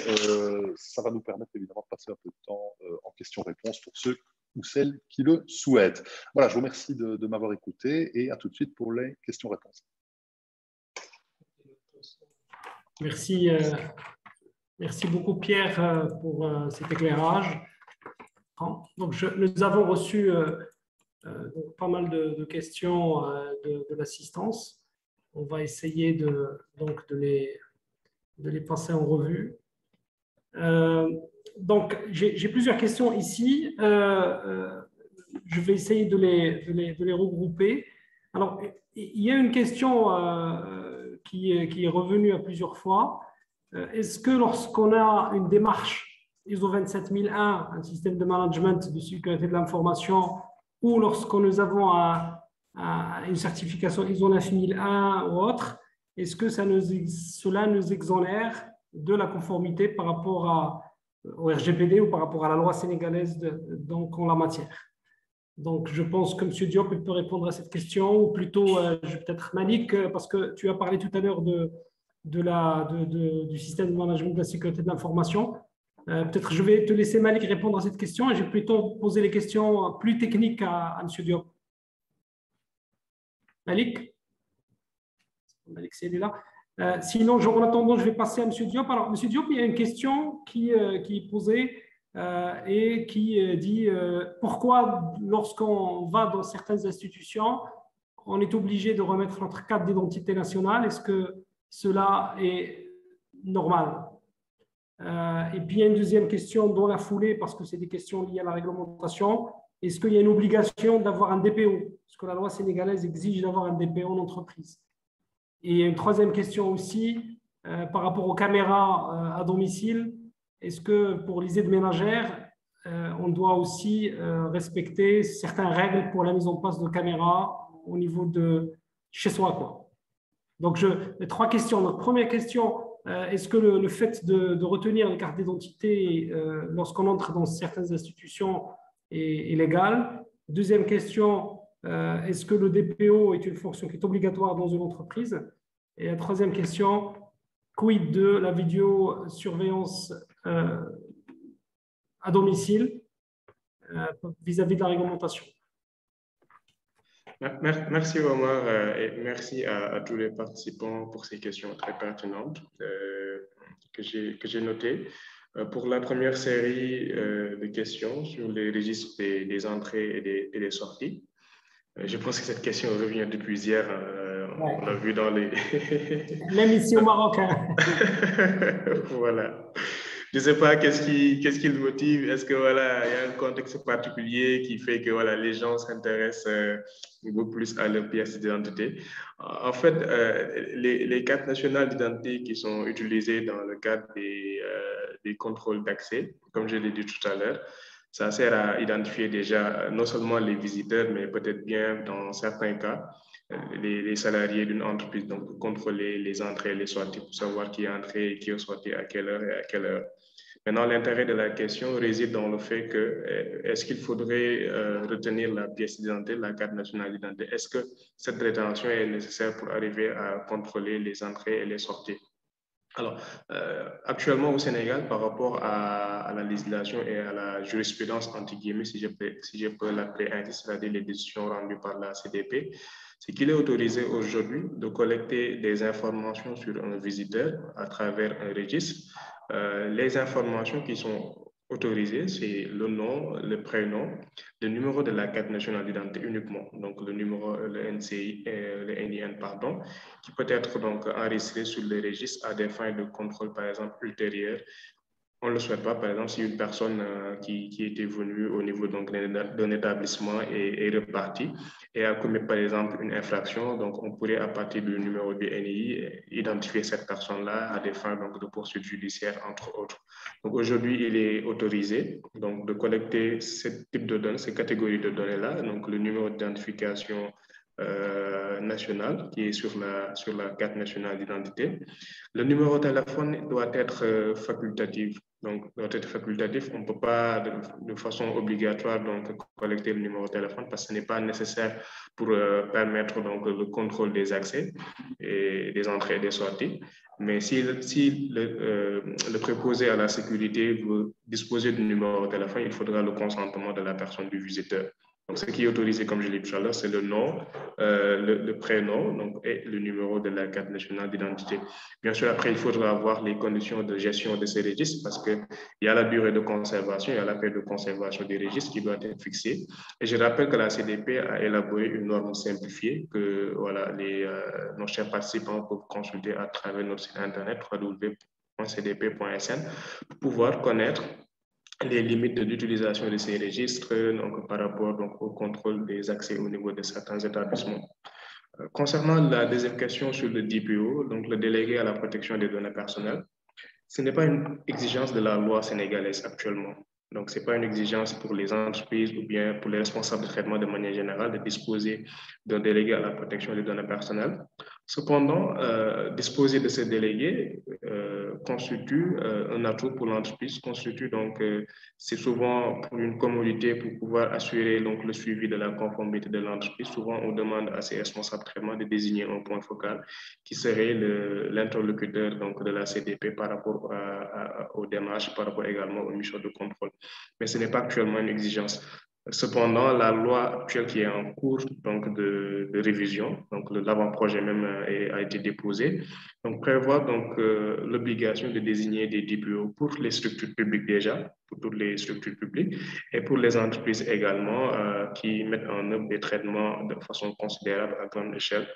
ça va nous permettre évidemment de passer un peu de temps en questions-réponses pour ceux ou celles qui le souhaitent. Voilà, je vous remercie de m'avoir écouté et à tout de suite pour les questions-réponses. Merci, merci beaucoup Pierre pour cet éclairage. Donc nous avons reçu donc, pas mal de questions de l'assistance. On va essayer de les passer en revue. Donc, j'ai plusieurs questions ici. Je vais essayer de les regrouper. Alors, il y a une question qui est revenue à plusieurs fois. Est-ce que lorsqu'on a une démarche ISO 27001, un système de management de sécurité de l'information, ou lorsque nous avons une certification ISO 9001 ou autre, est-ce que cela nous exonère de la conformité par rapport au RGPD ou par rapport à la loi sénégalaise donc en la matière? Donc, je pense que M. Diop peut répondre à cette question, ou plutôt peut-être Malik, parce que tu as parlé tout à l'heure du système de management de la sécurité de l'information. Peut-être je vais te laisser Malik répondre à cette question et je vais plutôt poser les questions plus techniques à M. Diop. Malik? Malik, c'est là. Sinon, en attendant, je vais passer à M. Diop. Alors, M. Diop, il y a une question qui est posée et qui dit pourquoi, lorsqu'on va dans certaines institutions, on est obligé de remettre notre carte d'identité nationale? Est-ce que cela est normal? Et puis, il y a une deuxième question dans la foulée, parce que c'est des questions liées à la réglementation. Est-ce qu'il y a une obligation d'avoir un DPO? Est-ce que la loi sénégalaise exige d'avoir un DPO en entreprise? Et une troisième question aussi, par rapport aux caméras à domicile, est-ce que pour les aides ménagères, on doit aussi respecter certaines règles pour la mise en place de caméras au niveau de chez soi, quoi? Donc, les trois questions. Notre première question, est-ce que le fait de retenir les cartes d'identité lorsqu'on entre dans certaines institutions est légal? Deuxième question, est-ce que le DPO est une fonction qui est obligatoire dans une entreprise? Et la troisième question, quid de la vidéosurveillance à domicile vis-à-vis de la réglementation? Merci Omar et merci à tous les participants pour ces questions très pertinentes que j'ai notées. Pour la première série de questions sur les registres des entrées et des sorties, je pense que cette question revient depuis hier. On l'a vu dans les... Même ici au Maroc. Voilà. Je ne sais pas qu'est-ce qui le motive. Est-ce que voilà, il y a un contexte particulier qui fait que voilà, les gens s'intéressent beaucoup plus à leur pièce d'identité. En fait, les cartes nationales d'identité qui sont utilisées dans le cadre des contrôles d'accès, comme je l'ai dit tout à l'heure, ça sert à identifier déjà non seulement les visiteurs, mais peut-être bien dans certains cas, les salariés d'une entreprise, donc pour contrôler les entrées et les sorties, pour savoir qui est entré et qui est sorti à quelle heure et à quelle heure. Maintenant, l'intérêt de la question réside dans le fait que est-ce qu'il faudrait retenir la pièce d'identité, la carte nationale d'identité? Est-ce que cette rétention est nécessaire pour arriver à contrôler les entrées et les sorties? Alors, actuellement au Sénégal, par rapport à la législation et à la jurisprudence, entre guillemets, si je peux l'appeler ainsi, c'est-à-dire les décisions rendues par la CDP, c'est qu'il est autorisé aujourd'hui de collecter des informations sur un visiteur à travers un registre. Les informations qui sont autorisées, c'est le nom, le prénom, le numéro de la carte nationale d'identité uniquement, donc le numéro, le NCI, le NIN, pardon, qui peut être donc enregistré sur le registre à des fins de contrôle, par exemple, ultérieurs, on ne le souhaite pas. Par exemple, si une personne qui était venue au niveau d'un établissement est repartie et a commis, par exemple, une infraction, donc on pourrait, à partir du numéro du NII, identifier cette personne-là à des fins donc, de poursuite judiciaire, entre autres. Donc aujourd'hui, il est autorisé donc, de collecter ce type de données, ces catégories de données-là, donc le numéro d'identification nationale qui est sur la carte nationale d'identité. Le numéro de téléphone doit être facultatif. Donc, doit être facultatif. On ne peut pas de façon obligatoire donc, collecter le numéro de téléphone parce que ce n'est pas nécessaire pour permettre donc, le contrôle des accès et des entrées et des sorties. Mais si le préposé à la sécurité veut disposer du numéro de téléphone, il faudra le consentement de la personne du visiteur. Donc, ce qui est autorisé, comme je l'ai dit tout à l'heure, c'est le nom, le prénom donc, et le numéro de la carte nationale d'identité. Bien sûr, après, il faudra avoir les conditions de gestion de ces registres parce qu'il y a la durée de conservation, il y a la période de conservation des registres qui doit être fixée. Et je rappelle que la CDP a élaboré une norme simplifiée que voilà, nos chers participants peuvent consulter à travers notre site internet www.cdp.sn pour pouvoir connaître les limites de l'utilisation de ces registres donc, par rapport donc, au contrôle des accès au niveau de certains établissements. Concernant la deuxième question sur le DPO, donc le délégué à la protection des données personnelles, ce n'est pas une exigence de la loi sénégalaise actuellement. Donc, ce n'est pas une exigence pour les entreprises ou bien pour les responsables de traitement de manière générale de disposer d'un délégué à la protection des données personnelles. Cependant, disposer de ce délégué constitue un atout pour l'entreprise, constitue donc, c'est souvent pour une commodité pour pouvoir assurer donc, le suivi de la conformité de l'entreprise. Souvent, on demande à ces responsables de traitement de désigner un point focal qui serait l'interlocuteur donc, de la CDP par rapport aux démarches, par rapport également aux missions de contrôle. Mais ce n'est pas actuellement une exigence. Cependant, la loi actuelle qui est en cours donc de révision, donc l'avant-projet même a été déposé, donc prévoit donc l'obligation de désigner des DPO pour les structures publiques déjà, pour toutes les structures publiques, et pour les entreprises également qui mettent en œuvre des traitements de façon considérable à grande échelle,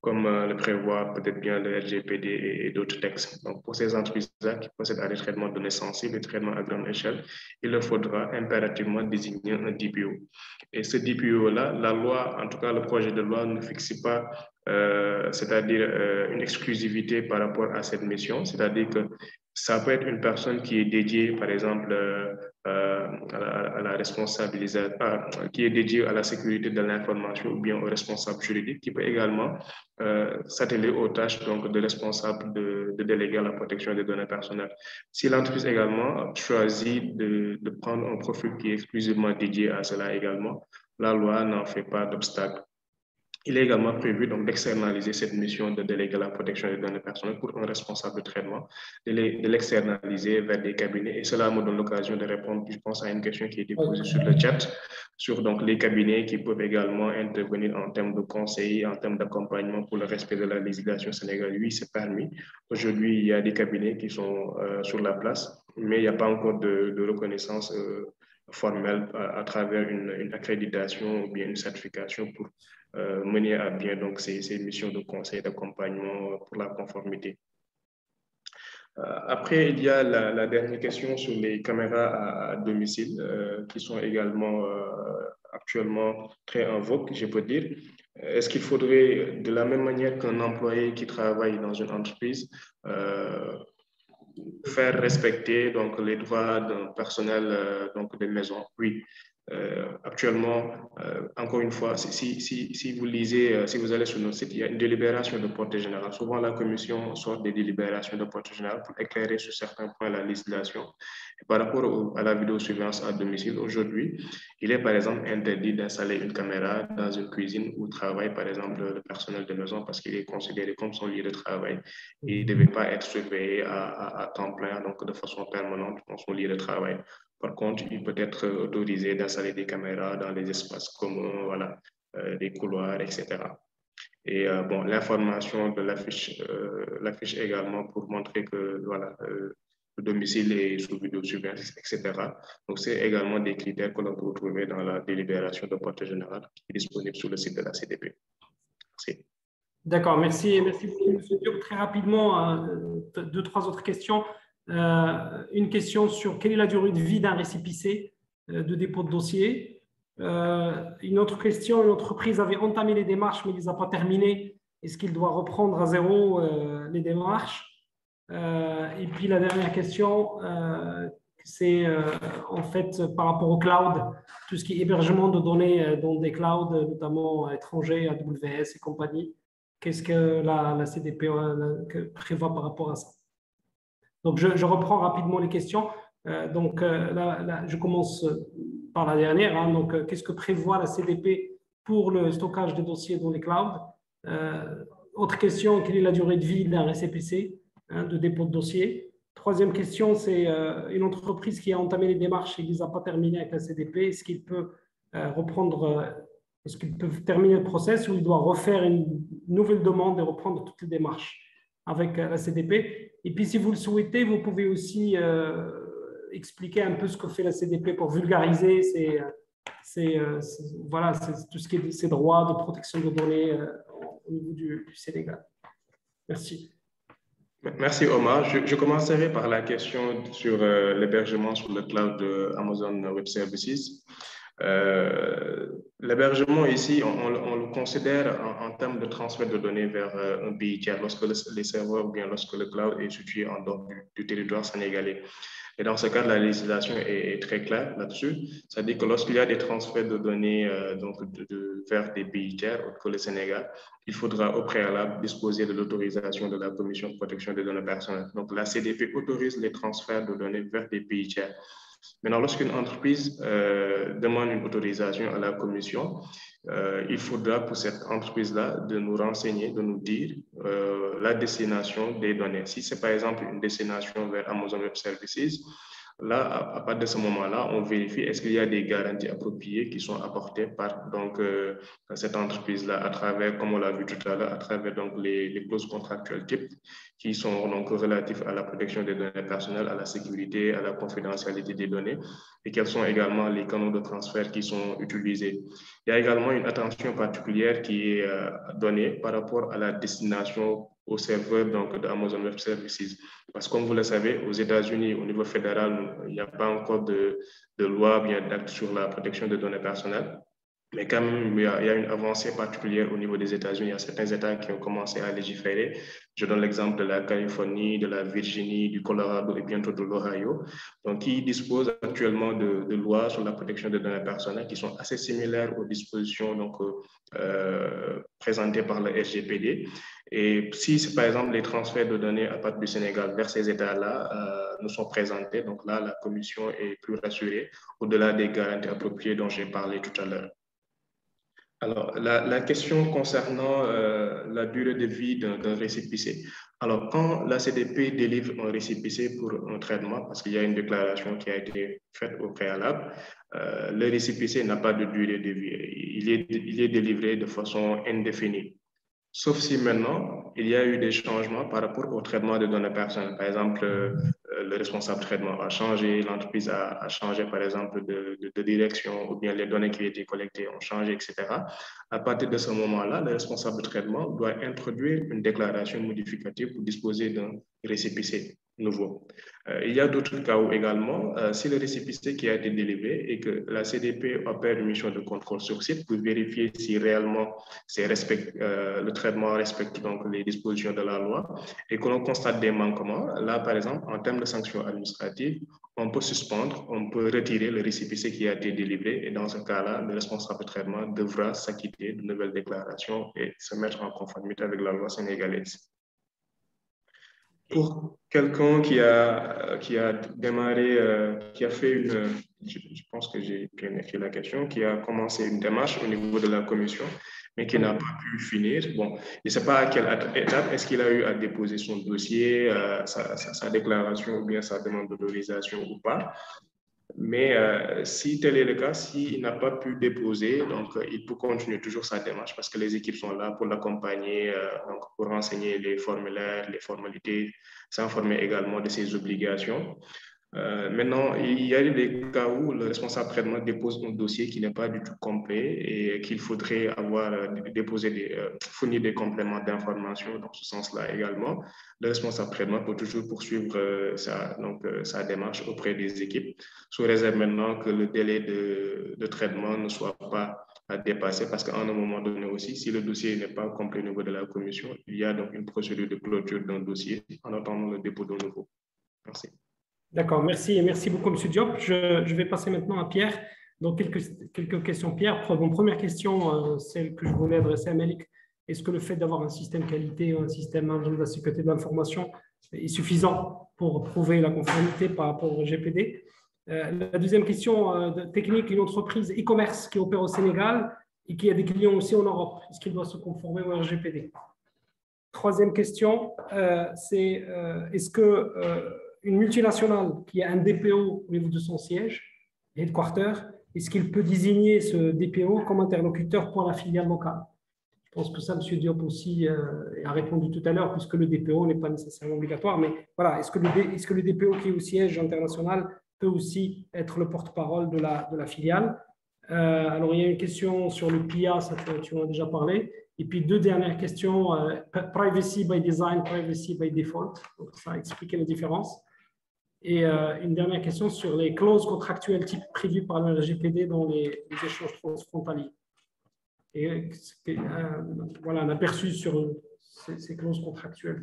comme le prévoit peut-être bien le RGPD et d'autres textes. Donc, pour ces entreprises-là qui procèdent à des traitements de données sensibles, des traitements à grande échelle, il leur faudra impérativement désigner un DPO. Et ce DPO-là, la loi, en tout cas le projet de loi, ne fixe pas, c'est-à-dire une exclusivité par rapport à cette mission, c'est-à-dire que ça peut être une personne qui est dédiée, par exemple, à la responsabilisation, qui est dédiée à la sécurité de l'information ou bien au responsable juridique, qui peut également s'atteler aux tâches donc, de responsable de délégué à la protection des données personnelles. Si l'entreprise également choisit de prendre un profil qui est exclusivement dédié à cela également, la loi n'en fait pas d'obstacle. Il est également prévu d'externaliser cette mission de déléguer la protection des données personnelles pour un responsable de traitement, de l'externaliser vers des cabinets. Et cela me donne l'occasion de répondre, je pense, à une question qui a été posée sur le chat, sur donc, les cabinets qui peuvent également intervenir en termes de conseil, en termes d'accompagnement pour le respect de la législation sénégalaise. Oui, c'est permis. Aujourd'hui, il y a des cabinets qui sont sur la place, mais il n'y a pas encore de reconnaissance formelle à travers une accréditation ou bien une certification pour mener à bien donc, ces missions de conseil, d'accompagnement pour la conformité. Après, il y a la dernière question sur les caméras à domicile qui sont également actuellement très en vogue, je peux dire. Est-ce qu'il faudrait, de la même manière qu'un employé qui travaille dans une entreprise, faire respecter donc, les droits d'un personnel donc, des maisons? Oui. Actuellement, encore une fois, si vous lisez, si vous allez sur notre site, il y a une délibération de portée générale. Souvent, la commission sort des délibérations de portée générale pour éclairer sur certains points la législation. Et par rapport à la vidéosurveillance à domicile, aujourd'hui, il est par exemple interdit d'installer une caméra dans une cuisine où travaille par exemple le personnel de maison parce qu'il est considéré comme son lieu de travail et il ne devait pas être surveillé à temps plein, donc de façon permanente dans son lieu de travail. Par contre, il peut être autorisé d'installer des caméras dans les espaces communs, voilà, des couloirs, etc. Et bon, l'information de l'affiche également pour montrer que voilà, le domicile est sous vidéosurveillance, etc. Donc, c'est également des critères que l'on peut retrouver dans la délibération de portée générale qui est disponible sur le site de la CDP. Merci. D'accord, merci beaucoup, M. Diop. Très rapidement, deux, trois autres questions. Une question sur quelle est la durée de vie d'un récépissé de dépôt de dossier. Une autre question, une entreprise avait entamé les démarches mais ne les a pas terminées. Est-ce qu'il doit reprendre à zéro les démarches? Et puis la dernière question, c'est en fait par rapport au cloud, tout ce qui est hébergement de données dans des clouds, notamment étrangers, AWS et compagnie. Qu'est-ce que la CDP prévoit par rapport à ça? Donc, je reprends rapidement les questions. Là, je commence par la dernière. Hein. Donc, qu'est-ce que prévoit la CDP pour le stockage des dossiers dans les clouds? Autre question, quelle est la durée de vie d'un récépissé de dépôt de dossier? Troisième question, c'est une entreprise qui a entamé les démarches et qui ne les a pas terminées avec la CDP. Est-ce qu'il peut est-ce qu'il peut terminer le process ou il doit refaire une nouvelle demande et reprendre toutes les démarches avec la CDP? Et puis, si vous le souhaitez, vous pouvez aussi expliquer un peu ce que fait la CDP pour vulgariser voilà, tout ce qui est ces droits de protection de données au niveau du Sénégal. Merci. Merci Omar. Je commencerai par la question sur l'hébergement sur le cloud de Amazon Web Services. L'hébergement ici, on le considère en termes de transfert de données vers un pays tiers lorsque les serveurs ou bien lorsque le cloud est situé en dehors du territoire sénégalais. Et dans ce cas, la législation est très claire là-dessus. C'est-à-dire que lorsqu'il y a des transferts de données vers des pays tiers, autres que le Sénégal, il faudra au préalable disposer de l'autorisation de la Commission de protection des données personnelles. Donc, la CDP autorise les transferts de données vers des pays tiers. Maintenant, lorsqu'une entreprise demande une autorisation à la Commission, il faudra pour cette entreprise-là de nous renseigner, de nous dire la destination des données. Si c'est par exemple une destination vers Amazon Web Services, là, à partir de ce moment-là, on vérifie est-ce qu'il y a des garanties appropriées qui sont apportées par cette entreprise-là à travers, comme on l'a vu tout à l'heure, à travers donc, les clauses contractuelles types qui sont donc relatifs à la protection des données personnelles, à la sécurité, à la confidentialité des données et quels sont également les canaux de transfert qui sont utilisés. Il y a également une attention particulière qui est donnée par rapport à la destination au serveur donc, d'Amazon Web Services. Parce que comme vous le savez, aux États-Unis, au niveau fédéral, il n'y a pas encore de loi bien d'acte sur la protection des données personnelles. Mais quand même, il y a une avancée particulière au niveau des États-Unis. Il y a certains États qui ont commencé à légiférer. Je donne l'exemple de la Californie, de la Virginie, du Colorado et bientôt de l'Ohio. Donc, qui disposent actuellement de lois sur la protection des données personnelles qui sont assez similaires aux dispositions présentées par le RGPD. Et si, par exemple, les transferts de données à partir du Sénégal vers ces États-là nous sont présentés, donc là, la Commission est plus rassurée au-delà des garanties appropriées dont j'ai parlé tout à l'heure. Alors, la question concernant la durée de vie d'un récépissé. Alors, quand la CDP délivre un récépissé pour un traitement, parce qu'il y a une déclaration qui a été faite au préalable, le récépissé n'a pas de durée de vie. Il est délivré de façon indéfinie. Sauf si maintenant, il y a eu des changements par rapport au traitement des données personnelles. Par exemple, le responsable de traitement a changé, l'entreprise a changé, par exemple, de direction, ou bien les données qui étaient collectées ont changé, etc. À partir de ce moment-là, le responsable de traitement doit introduire une déclaration modificative pour disposer d'un récépissé nouveau. Il y a d'autres cas où également, si le récépissé qui a été délivré et que la CDP opère une mission de contrôle sur site pour vérifier si réellement le traitement respecte donc les dispositions de la loi et que l'on constate des manquements, là par exemple, en termes de sanctions administratives, on peut suspendre, on peut retirer le récépissé qui a été délivré et dans ce cas-là, le responsable de traitement devra s'acquitter de nouvelles déclarations et se mettre en conformité avec la loi sénégalaise. Pour quelqu'un qui a démarré, qui a fait je pense que j'ai bien écrit la question, qui a commencé une démarche au niveau de la commission, mais qui n'a pas pu finir. Bon, je ne sais pas à quelle étape est-ce qu'il a eu à déposer son dossier, sa déclaration ou bien sa demande d'autorisation ou pas. Mais si tel est le cas, s'il n'a pas pu déposer, donc il peut continuer toujours sa démarche parce que les équipes sont là pour l'accompagner, pour renseigner les formulaires, les formalités, s'informer également de ses obligations. Maintenant, il y a eu des cas où le responsable de traitement dépose un dossier qui n'est pas du tout complet et qu'il faudrait avoir fournir des compléments d'information dans ce sens-là également. Le responsable de traitement peut toujours poursuivre sa démarche auprès des équipes, sous réserve maintenant que le délai de traitement ne soit pas dépassé, parce qu'à un moment donné aussi, si le dossier n'est pas complet au niveau de la commission, il y a donc une procédure de clôture d'un dossier en attendant le dépôt d'un nouveau. Merci. D'accord, merci beaucoup, M. Diop. Je vais passer maintenant à Pierre. Donc, quelques questions. Pierre, mon première question, celle que je voulais adresser à Malik, est-ce que le fait d'avoir un système qualité ou un système de la sécurité de l'information est suffisant pour prouver la conformité par rapport au RGPD? La deuxième question technique, une entreprise e-commerce qui opère au Sénégal et qui a des clients aussi en Europe, est-ce qu'il doit se conformer au RGPD? Troisième question, c'est est-ce que une multinationale qui a un DPO au niveau de son siège, headquarter, est-ce qu'il peut désigner ce DPO comme interlocuteur pour la filiale locale? Je pense que ça, M. Diop aussi a répondu tout à l'heure, puisque le DPO n'est pas nécessairement obligatoire. Mais voilà, est-ce que le DPO qui est au siège international peut aussi être le porte-parole de la filiale? Alors, il y a une question sur le PIA, ça tu en as déjà parlé. Et puis, deux dernières questions, privacy by design, privacy by default. Donc, ça a expliqué la différence. Et une dernière question sur les clauses contractuelles type prévues par le RGPD dans les échanges transfrontaliers. Et voilà, un aperçu sur ces clauses contractuelles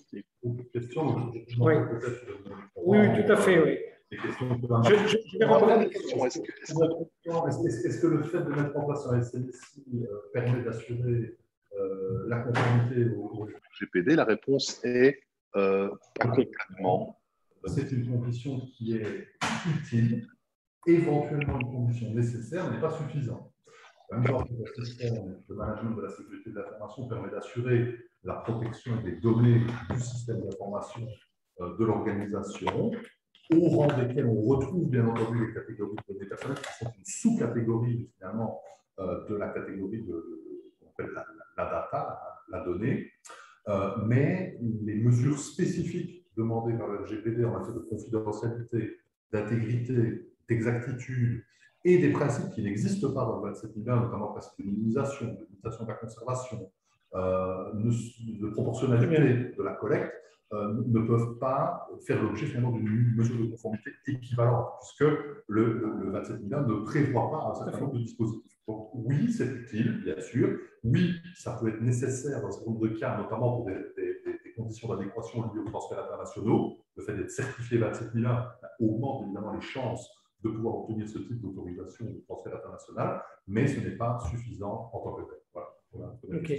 type. Question, oui. Oui, tout à fait, oui. Je vais répondre à la question. Est-ce que le fait de mettre en place un SNSI permet d'assurer la conformité au RGPD? La réponse est pas complètement. C'est une condition qui est utile, éventuellement une condition nécessaire, mais pas suffisante. La même chose que le système de management de la sécurité de l'information permet d'assurer la protection des données du système d'information de l'organisation, au rang desquelles on retrouve bien entendu les catégories de données personnelles qui sont une sous-catégorie finalement de la catégorie qu'on appelle la data, la donnée, mais les mesures spécifiques demandées par le RGPD en matière de confidentialité, d'intégrité, d'exactitude et des principes qui n'existent pas dans le 27001, notamment le principe de minimisation, de limitation de la conservation, de proportionnalité de la collecte, ne peuvent pas faire l'objet finalement d'une mesure de conformité équivalente, puisque le 27001 ne prévoit pas un certain nombre de dispositifs. Donc oui, c'est utile, bien sûr. Oui, ça peut être nécessaire dans un certain nombre de cas, notamment pour des conditions d'adéquation liées aux transferts internationaux. Le fait d'être certifié 27001 augmente évidemment les chances de pouvoir obtenir ce type d'autorisation de transfert international, mais ce n'est pas suffisant en tant que tel. Voilà. OK.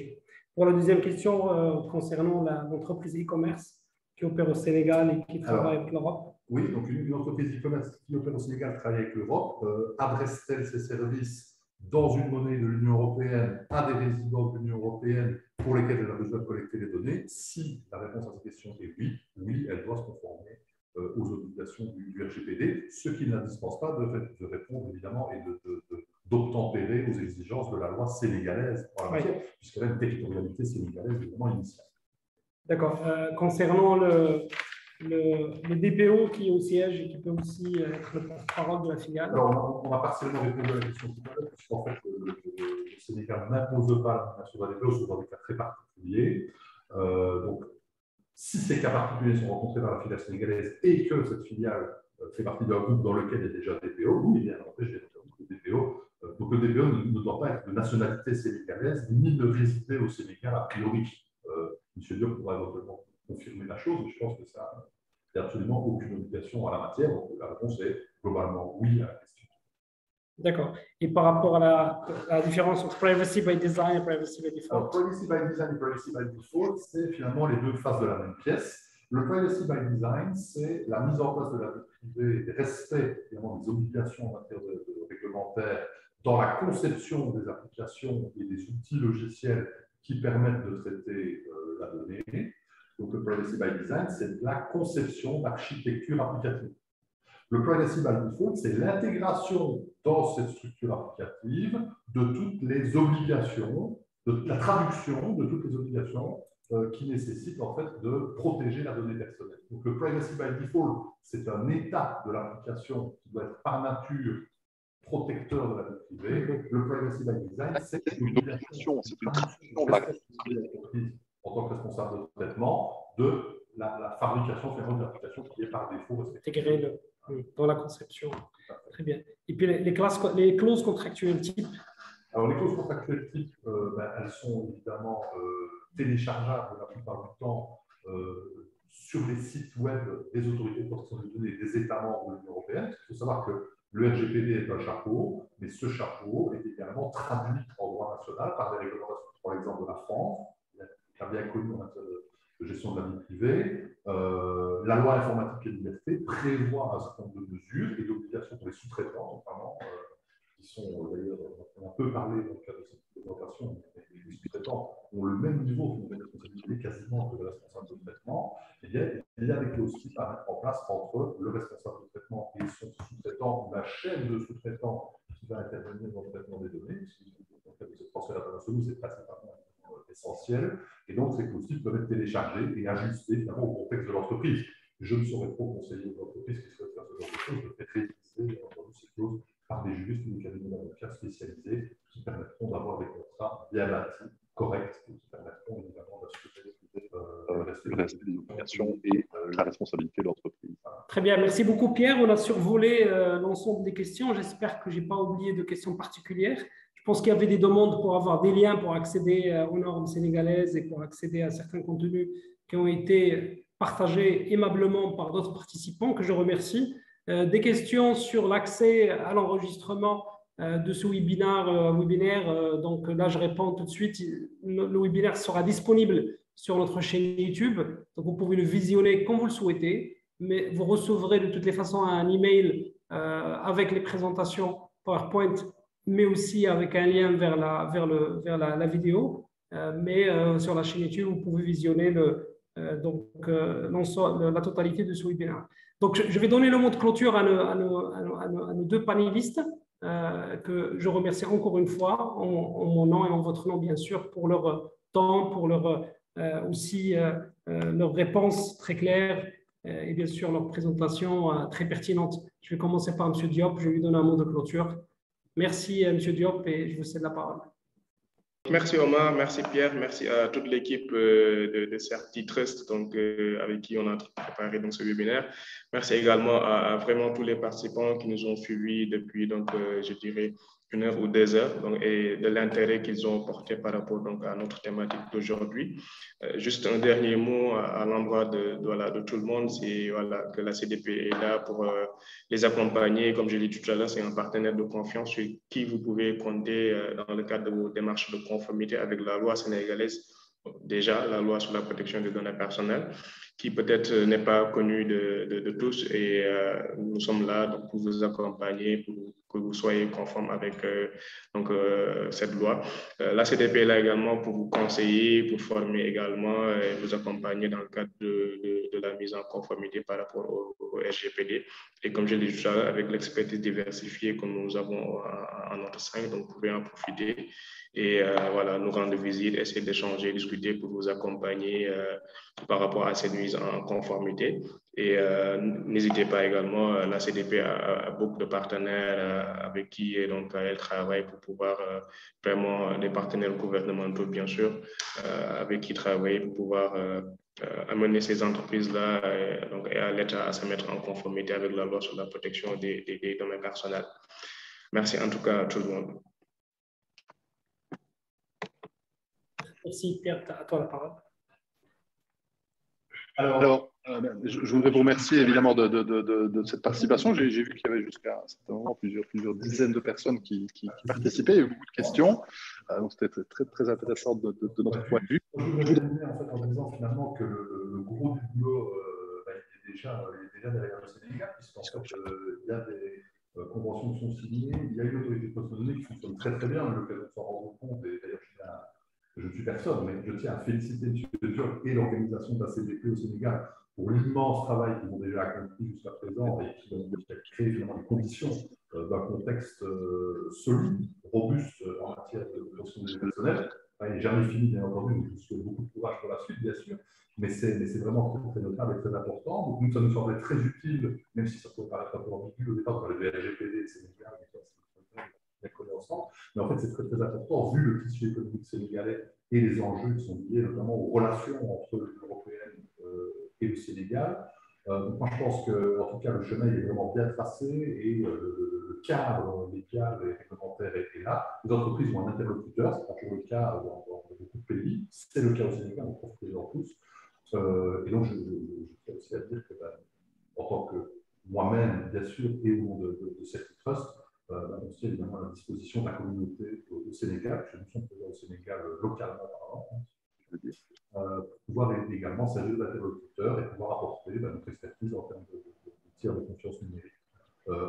Pour la deuxième question concernant l'entreprise e-commerce qui opère au Sénégal et qui travaille avec l'Europe. Oui, donc une entreprise e-commerce qui opère au Sénégal travaille avec l'Europe. Adresse-t-elle ses services dans une monnaie de l'Union européenne à des résidents de l'Union européenne pour lesquels elle a besoin de collecter les données? Si la réponse à cette question est oui, elle doit se conformer aux obligations du RGPD, ce qui ne la dispense pas de répondre évidemment et d'obtempérer aux exigences de la loi sénégalaise, puisqu'elle a une territorialité sénégalaise évidemment initiale. D'accord. Concernant le DPO qui est au siège et qui peut aussi être le porte-parole de la filiale. Alors, on a partiellement répondu à la question tout à l'heure, puisqu'en fait, le Sénégal n'impose pas la nomination d'un DPO, sauf dans des cas très particuliers. Donc, si ces cas particuliers sont rencontrés par la filiale sénégalaise et que cette filiale fait partie d'un groupe dans lequel il y a déjà un DPO, oui, bien entendu, j'ai le DPO. Donc, le DPO ne doit pas être de nationalité sénégalaise ni de résider au Sénégal a priori. M. Diop pourra éventuellement confirmer la chose, mais je pense que ça n'a absolument aucune obligation à la matière. Donc, la réponse est globalement oui à la question. D'accord. Et par rapport à la différence entre privacy by design et privacy by default? Alors, privacy by design et privacy by default, c'est finalement les deux faces de la même pièce. Le privacy by design, c'est la mise en place de la vie privée, des respects finalement, des obligations en matière de réglementaire dans la conception des applications et des outils logiciels qui permettent de traiter la donnée. Donc, le privacy by design, c'est la conception d'architecture applicative. Le privacy by default, c'est l'intégration dans cette structure applicative de toutes les obligations, de la traduction de toutes les obligations qui nécessitent en fait de protéger la donnée personnelle. Donc le privacy by default, c'est un état de l'application qui doit être par nature protecteur de la vie privée. Le privacy by design, c'est une obligation, c'est une traduction de la responsabilité de l'entreprise en tant que responsable de traitement de la fabrication finalement de l'application qui est par défaut intégrée dans la conception. Très bien. Et puis les clauses contractuelles type. Alors les clauses contractuelles type, elles sont évidemment téléchargeables la plupart du temps sur les sites web des autorités de protection des données des États membres de l'Union européenne. Il faut savoir que le RGPD est un chapeau, mais ce chapeau est également traduit en droit national par des réglementations, par exemple de la France, qui a bien connu en matière de gestion de la vie privée. La loi informatique et liberté prévoit un certain nombre de mesures et d'obligations pour les sous-traitants, notamment, qui sont d'ailleurs, on a peu parlé dans le cadre de cette présentation, mais les sous-traitants ont le même niveau de responsabilité quasiment que le responsable de traitement. Eh bien, il y a des clauses types à mettre en place entre le responsable de traitement et son sous-traitant, ou la chaîne de sous-traitants qui va intervenir dans le traitement des données. Dans le cadre de cette transfert international, c'est principalement essentiel. Et donc, ces clauses types peuvent être téléchargées et ajustées finalement au contexte de l'entreprise. Je ne saurais trop conseiller aux entreprises qui souhaitent faire ce genre de choses de peut-être réviser ces clauses par des juristes ou des cabinets d'avocats spécialisés qui permettront d'avoir des contrats bien bâtis, corrects, et qui permettront évidemment d'assurer le respect des obligations et la responsabilité de l'entreprise. Très bien, merci beaucoup Pierre. On a survolé l'ensemble des questions. J'espère que je n'ai pas oublié de questions particulières. Je pense qu'il y avait des demandes pour avoir des liens pour accéder aux normes sénégalaises et pour accéder à certains contenus qui ont été partagés aimablement par d'autres participants, que je remercie. Des questions sur l'accès à l'enregistrement de ce webinaire. Donc là, je réponds tout de suite. Le webinaire sera disponible sur notre chaîne YouTube. Donc, vous pouvez le visionner quand vous le souhaitez, mais vous recevrez de toutes les façons un email avec les présentations PowerPoint, mais aussi avec un lien vers la vidéo. Mais sur la chaîne YouTube, vous pouvez visionner la totalité de ce webinaire. Donc, je vais donner le mot de clôture à nos deux panélistes que je remercie encore une fois en mon nom et en votre nom, bien sûr, pour leur temps, pour leur leurs réponses très claires et bien sûr leur présentation très pertinente. Je vais commencer par M. Diop, je vais lui donner un mot de clôture. Merci M. Diop et je vous cède la parole. Merci Omar, merci Pierre, merci à toute l'équipe de CertiTrust avec qui on a préparé ce webinaire. Merci également à vraiment tous les participants qui nous ont suivis depuis, je dirais, 1 heure ou 2 heures et de l'intérêt qu'ils ont porté par rapport à notre thématique d'aujourd'hui. Juste un dernier mot à l'endroit de tout le monde, c'est que la CDP est là pour les accompagner. Comme je l'ai dit tout à l'heure, c'est un partenaire de confiance sur qui vous pouvez compter dans le cadre de vos démarches de conformité avec la loi sénégalaise. Déjà, la loi sur la protection des données personnelles, qui peut-être n'est pas connue de tous. Et nous sommes là pour vous accompagner, pour que vous soyez conforme avec cette loi. La CDP est là également pour vous conseiller, pour former également et vous accompagner dans le cadre de la mise en conformité par rapport au RGPD. Et comme je l'ai dit tout à l'heure, avec l'expertise diversifiée que nous avons en notre sein, donc vous pouvez en profiter et nous rendre visite, essayer d'échanger, discuter pour vous accompagner par rapport à cette mise en conformité. Et n'hésitez pas également, la CDP a beaucoup de partenaires avec qui elle travaille pour pouvoir vraiment, des partenaires gouvernementaux bien sûr, avec qui travailler pour pouvoir amener ces entreprises-là et à l'État à se mettre en conformité avec la loi sur la protection des données personnelles. Merci en tout cas à tout le monde. Merci Pierre, à toi la parole. Alors, je voudrais vous remercier évidemment de cette participation. J'ai vu qu'il y avait jusqu'à plusieurs dizaines de personnes qui participaient, il y a eu beaucoup de questions. Donc c'était très intéressant de notre point de vue. Je voudrais terminer en fait en disant finalement que le gros du boulot il est déjà derrière le Sénégal, puisqu'en fait il y a des conventions qui sont signées, il y a une autorité de protection de données qui fonctionne très bien, mais l'occasion de s'en rendre compte, et d'ailleurs je ne suis personne, mais je tiens à féliciter M. Diop et l'organisation de la CDP au Sénégal pour l'immense travail qu'ils ont déjà accompli jusqu'à présent et qui ont créé finalement les conditions d'un contexte solide, robuste en matière de protection des données personnelles. il n'est jamais fini, bien entendu, donc je vous souhaite beaucoup de courage pour la suite, bien sûr, mais c'est vraiment très, très notable et très important. Donc, nous, ça nous semblait très utile, même si ça peut paraître un peu ambigu au départ, dans le RGPD et Sénégal, bien collé ensemble, mais en fait, c'est très, très important, vu le tissu économique sénégalais et les enjeux qui sont liés notamment aux relations entre l'Union européenne et le Sénégal. Donc moi, je pense que, en tout cas, le chemin est vraiment bien tracé et le cadre légal et réglementaire est là. Les entreprises ont un interlocuteur, ce n'est pas toujours le cas dans beaucoup de pays. C'est le cas au Sénégal, on trouve que les gens tous. Et donc, je tiens aussi à dire que, en tant que moi-même, bien sûr, et au nom de Safety Trust, on tient évidemment à la disposition de la communauté au Sénégal, puisque nous sommes présents au Sénégal localement parlant, je veux dire, pour pouvoir également servir d'interlocuteur et pouvoir apporter notre expertise en termes de tiers de confiance numérique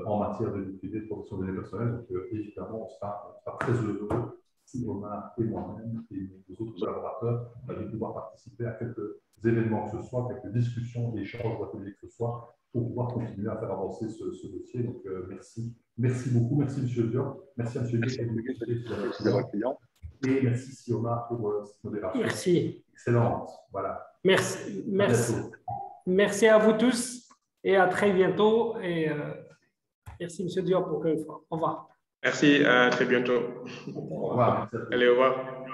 en matière de vie privée, de protection des données personnelles. Donc, évidemment, on sera très heureux, Omar et moi-même et les autres collaborateurs, de pouvoir participer à quelques événements que ce soit, quelques discussions, échanges, ateliers que ce soit, pour pouvoir continuer à faire avancer ce dossier. Donc, merci beaucoup. Merci, M. Dior. Merci à M. Gué. Et merci, Sioma, pour cette modération. Merci. Excellente. Voilà. Merci. Merci à vous tous et à très bientôt. Et merci, M. Dior, pour une fois. Au revoir. Merci, à très bientôt. Au revoir. Allez, au revoir.